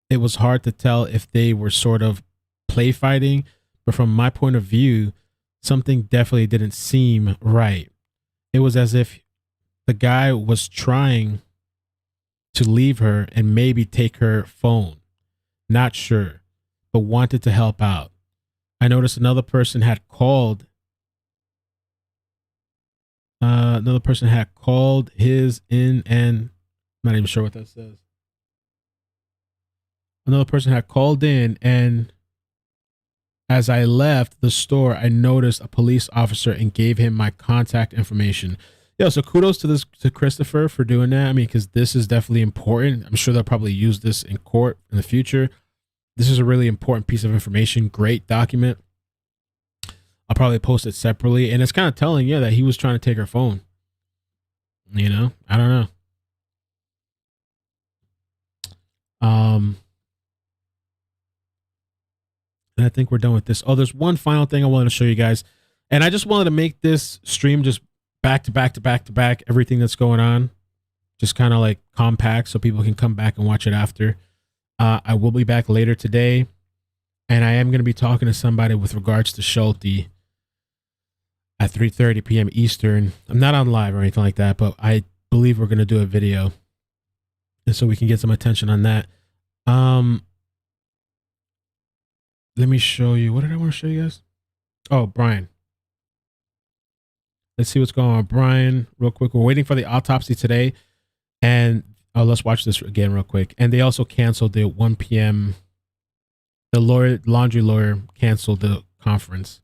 It was hard to tell if they were sort of play fighting, but from my point of view, something definitely didn't seem right. It was as if the guy was trying to leave her and maybe take her phone. Not sure, but wanted to help out. I noticed another person had called his in, and I'm not even sure what that says. Another person had called in, and as I left the store, I noticed a police officer and gave him my contact information. Yeah, so kudos to Christopher for doing that. I mean, because this is definitely important. I'm sure they'll probably use this in court in the future. This is a really important piece of information. Great document. I'll probably post it separately. And it's kind of telling, that he was trying to take her phone. You know, I don't know. And I think we're done with this. Oh, there's one final thing I wanted to show you guys. And I just wanted to make this stream just back to back to back to back, everything that's going on. Just kind of like compact so people can come back and watch it after. I will be back later today. And I am going to be talking to somebody with regards to Schulte at 3:30 p.m. Eastern. I'm not on live or anything like that, but I believe we're going to do a video. And so we can get some attention on that. Let me show you. What did I want to show you guys? Oh, Brian. Let's see what's going on. Brian, real quick. We're waiting for the autopsy today. And let's watch this again real quick. And they also canceled the 1 p.m. The laundry lawyer canceled the conference.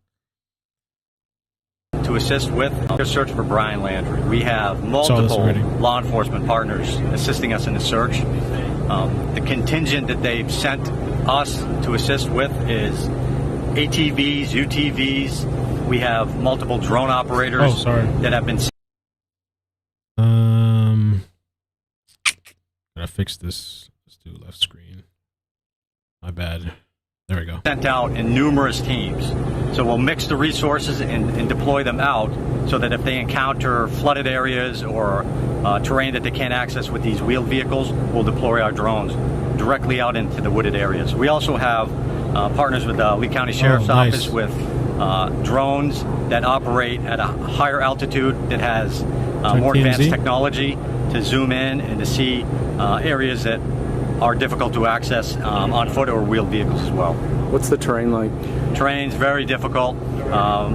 To assist with the search for Brian Laundrie. We have multiple law enforcement partners assisting us in the search. The contingent that they've sent us to assist with is ATVs, UTVs. We have multiple drone operators that have been. Gotta fix this. Let's do left screen. My bad. There we go. Sent out in numerous teams. So we'll mix the resources and deploy them out so that if they encounter flooded areas or terrain that they can't access with these wheeled vehicles, we'll deploy our drones directly out into the wooded areas. We also have partners with the Lee County Sheriff's Office with drones that operate at a higher altitude that has more advanced technology to zoom in and to see areas that are difficult to access on foot or wheeled vehicles as well. What's the terrain like? Terrain's very difficult.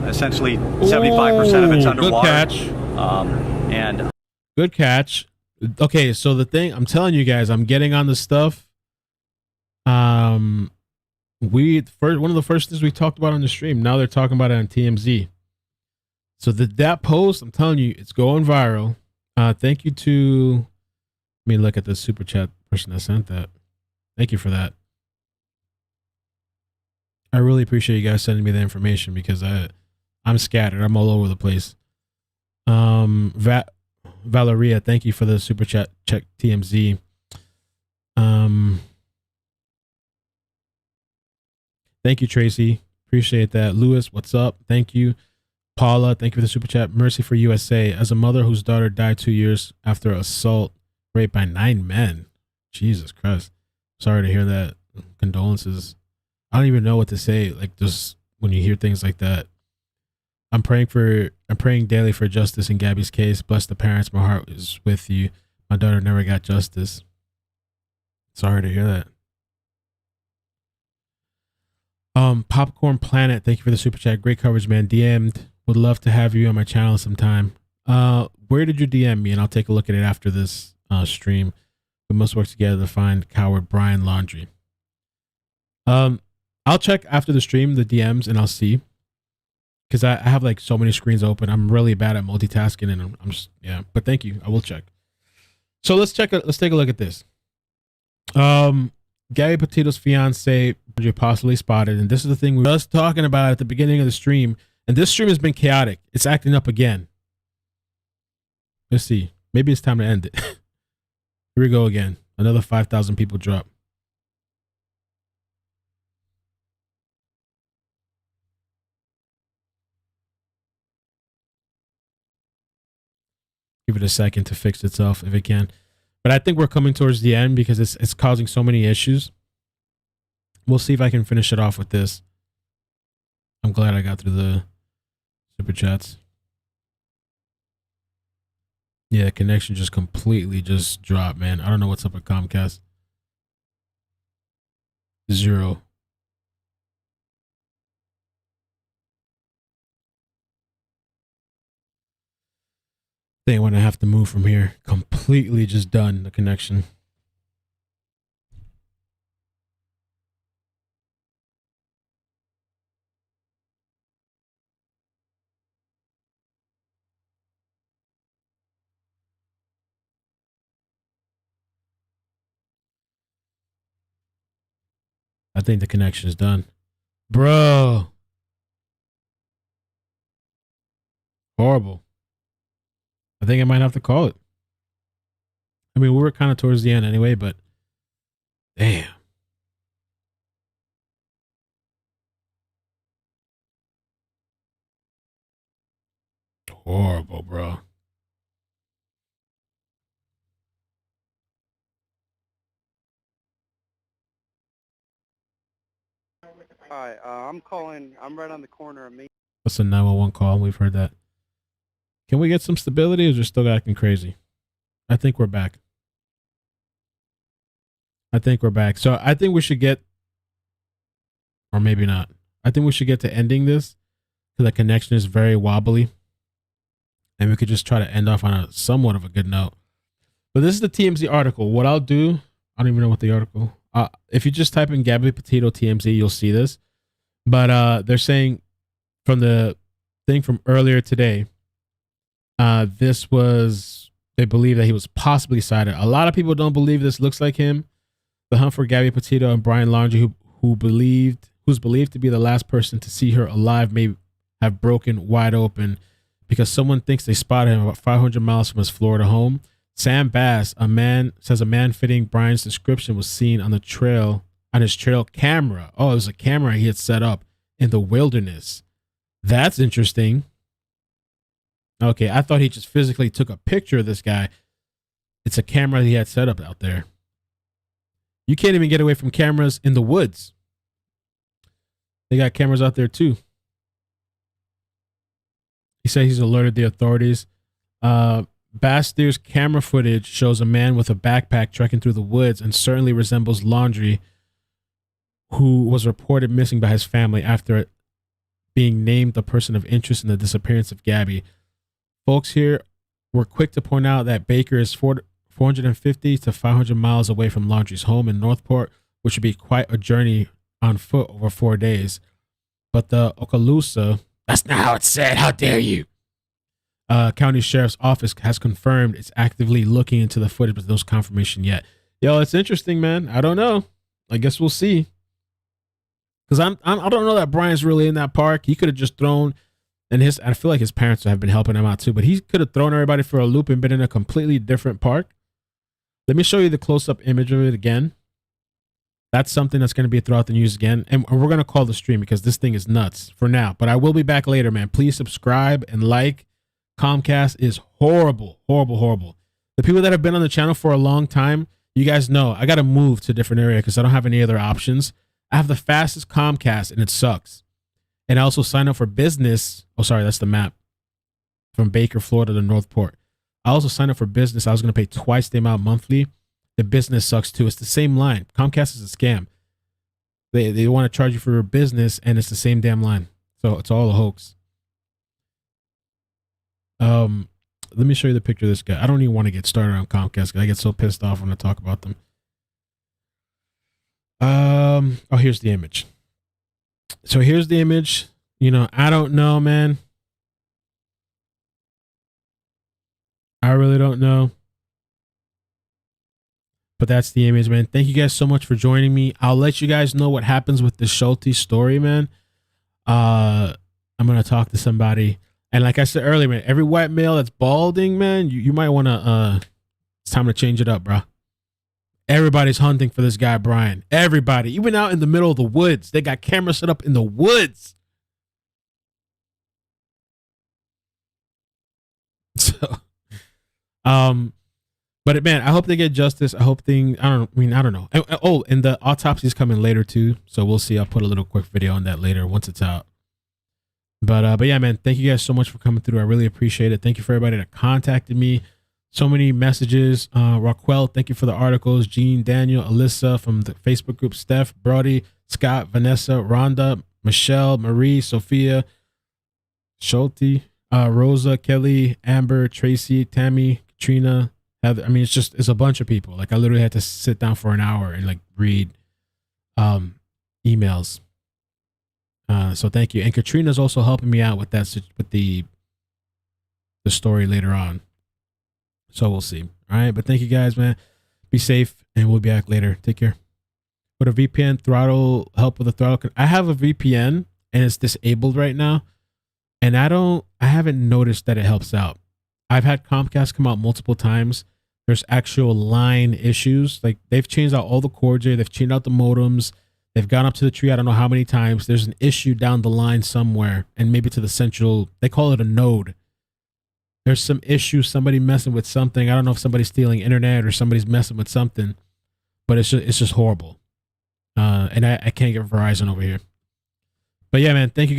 Essentially, 75% of it's underwater. Good catch. Good catch. Okay, so the thing I'm telling you guys, I'm getting on the stuff. One of the first things we talked about on the stream. Now they're talking about it on TMZ. So that post, I'm telling you, it's going viral. Thank you to. Let me look at the super chat person that sent that. Thank you for that. I really appreciate you guys sending me the information because I'm scattered. I'm all over the place. Valeria, thank you for the super chat. Check TMZ. Thank you, Tracy. Appreciate that. Lewis, what's up? Thank you. Paula, thank you for the super chat. Mercy for USA. As a mother whose daughter died 2 years after assault, raped by 9 men. Jesus Christ. Sorry to hear that. Condolences. I don't even know what to say. Like, just when you hear things like that. I'm praying daily for justice in Gabby's case. Bless the parents. My heart is with you. My daughter never got justice. Sorry to hear that. Popcorn Planet, thank you for the super chat. Great coverage, man. DM'd. Would love to have you on my channel sometime. Where did you DM me? And I'll take a look at it after this stream. We must work together to find coward Brian Laundrie. I'll check after the stream the DMs and I'll see. Because I have like so many screens open. I'm really bad at multitasking and I'm just, yeah. But thank you. I will check. So let's take a look at this. Gabby Petito's fiance possibly spotted, and this is the thing we were just talking about at the beginning of the stream. And this stream has been chaotic. It's acting up again. Let's see. Maybe it's time to end it. Here we go again. Another 5,000 people drop. Give it a second to fix itself if it can. But I think we're coming towards the end because it's causing so many issues. We'll see if I can finish it off with this. I'm glad I got through the super chats. Yeah, connection just completely just dropped, man. I don't know what's up with Comcast. 0. I think when I have to move from here, completely just done the connection. I think the connection is done. Bro. Horrible. I think I might have to call it. I mean, we were kind of towards the end anyway, but damn. Horrible, bro. Hi, I'm calling. I'm right on the corner of me. That's a 911 call. We've heard that. Can we get some stability or is it still acting crazy? I think we're back. So I think we should get, or maybe not. I think we should get to ending this because the connection is very wobbly. And we could just try to end off on a somewhat of a good note. But this is the TMZ article. What I'll do, I don't even know what the article. If you just type in Gabby Petito TMZ, you'll see this. But they're saying from the thing from earlier today, this was, they believe that he was possibly sighted. A lot of people don't believe this looks like him. The hunt for Gabby Petito and Brian Laundrie, who's believed to be the last person to see her alive, may have broken wide open because someone thinks they spotted him about 500 miles from his Florida home. Sam Bass, a man fitting Brian's description was seen on his trail camera. Oh, it was a camera he had set up in the wilderness. That's interesting. Okay, I thought he just physically took a picture of this guy. It's a camera he had set up out there. You can't even get away from cameras in the woods. They got cameras out there too. He said he's alerted the authorities. Bastier's camera footage shows a man with a backpack trekking through the woods and certainly resembles Laundrie, who was reported missing by his family after being named the person of interest in the disappearance of Gabby. Folks here were quick to point out that Baker is 450 to 500 miles away from Laundrie's home in Northport, which would be quite a journey on foot over 4 days. But the Okaloosa, that's not how it's said, how dare you? County Sheriff's Office has confirmed it's actively looking into the footage, but there's no confirmation yet. Yo, it's interesting, man. I don't know. I guess we'll see. Because I don't know that Brian's really in that park. He could have just thrown, and I feel like his parents have been helping him out too, but he could have thrown everybody for a loop and been in a completely different park. Let me show you the close-up image of it again. That's something that's going to be throughout the news again. And we're going to call the stream because this thing is nuts for now. But I will be back later, man. Please subscribe and like. Comcast is horrible, horrible, horrible. The people that have been on the channel for a long time, you guys know I got to move to a different area because I don't have any other options. I have the fastest Comcast and it sucks. And I also signed up for business. Oh, sorry, that's the map from Baker, Florida to Northport. I also signed up for business. I was going to pay twice the amount monthly. The business sucks too. It's the same line. Comcast is a scam. They want to charge you for your business and it's the same damn line. So it's all a hoax. Let me show you the picture of this guy. I don't even want to get started on Comcast because I get so pissed off when I talk about them. Oh, here's the image. So here's the image. You know, I don't know, man. I really don't know. But that's the image, man. Thank you guys so much for joining me. I'll let you guys know what happens with the Schulte story, man. I'm going to talk to somebody. And like I said earlier, man, every white male that's balding, man, you might want to, it's time to change it up, bro. Everybody's hunting for this guy, Brian. Everybody, even out in the middle of the woods. They got cameras set up in the woods. So, but man, I hope they get justice. I hope I don't know. And the autopsy is coming later too. So we'll see. I'll put a little quick video on that later once it's out. But yeah, man, thank you guys so much for coming through. I really appreciate it. Thank you for everybody that contacted me. So many messages. Raquel, thank you for the articles. Jean, Daniel, Alyssa from the Facebook group, Steph, Brody, Scott, Vanessa, Rhonda, Michelle, Marie, Sophia, Schulte, Rosa, Kelly, Amber, Tracy, Tammy, Katrina, Heather. I mean, it's a bunch of people. Like I literally had to sit down for an hour and like read emails. So thank you. And Katrina's also helping me out with that, with the story later on. So we'll see. All right. But thank you guys, man. Be safe and we'll be back later. Take care. Would a VPN help with the throttle? I have a VPN and it's disabled right now. And I don't I haven't noticed that it helps out. I've had Comcast come out multiple times. There's actual line issues. Like, they've changed out all the cords here. They've changed out the modems. They've gone up to the tree I don't know how many times. There's an issue down the line somewhere, and maybe to the central, they call it a node. There's some issue, somebody messing with something. I don't know if somebody's stealing internet or somebody's messing with something, but it's just horrible. And I can't get Verizon over here. But yeah, man, thank you.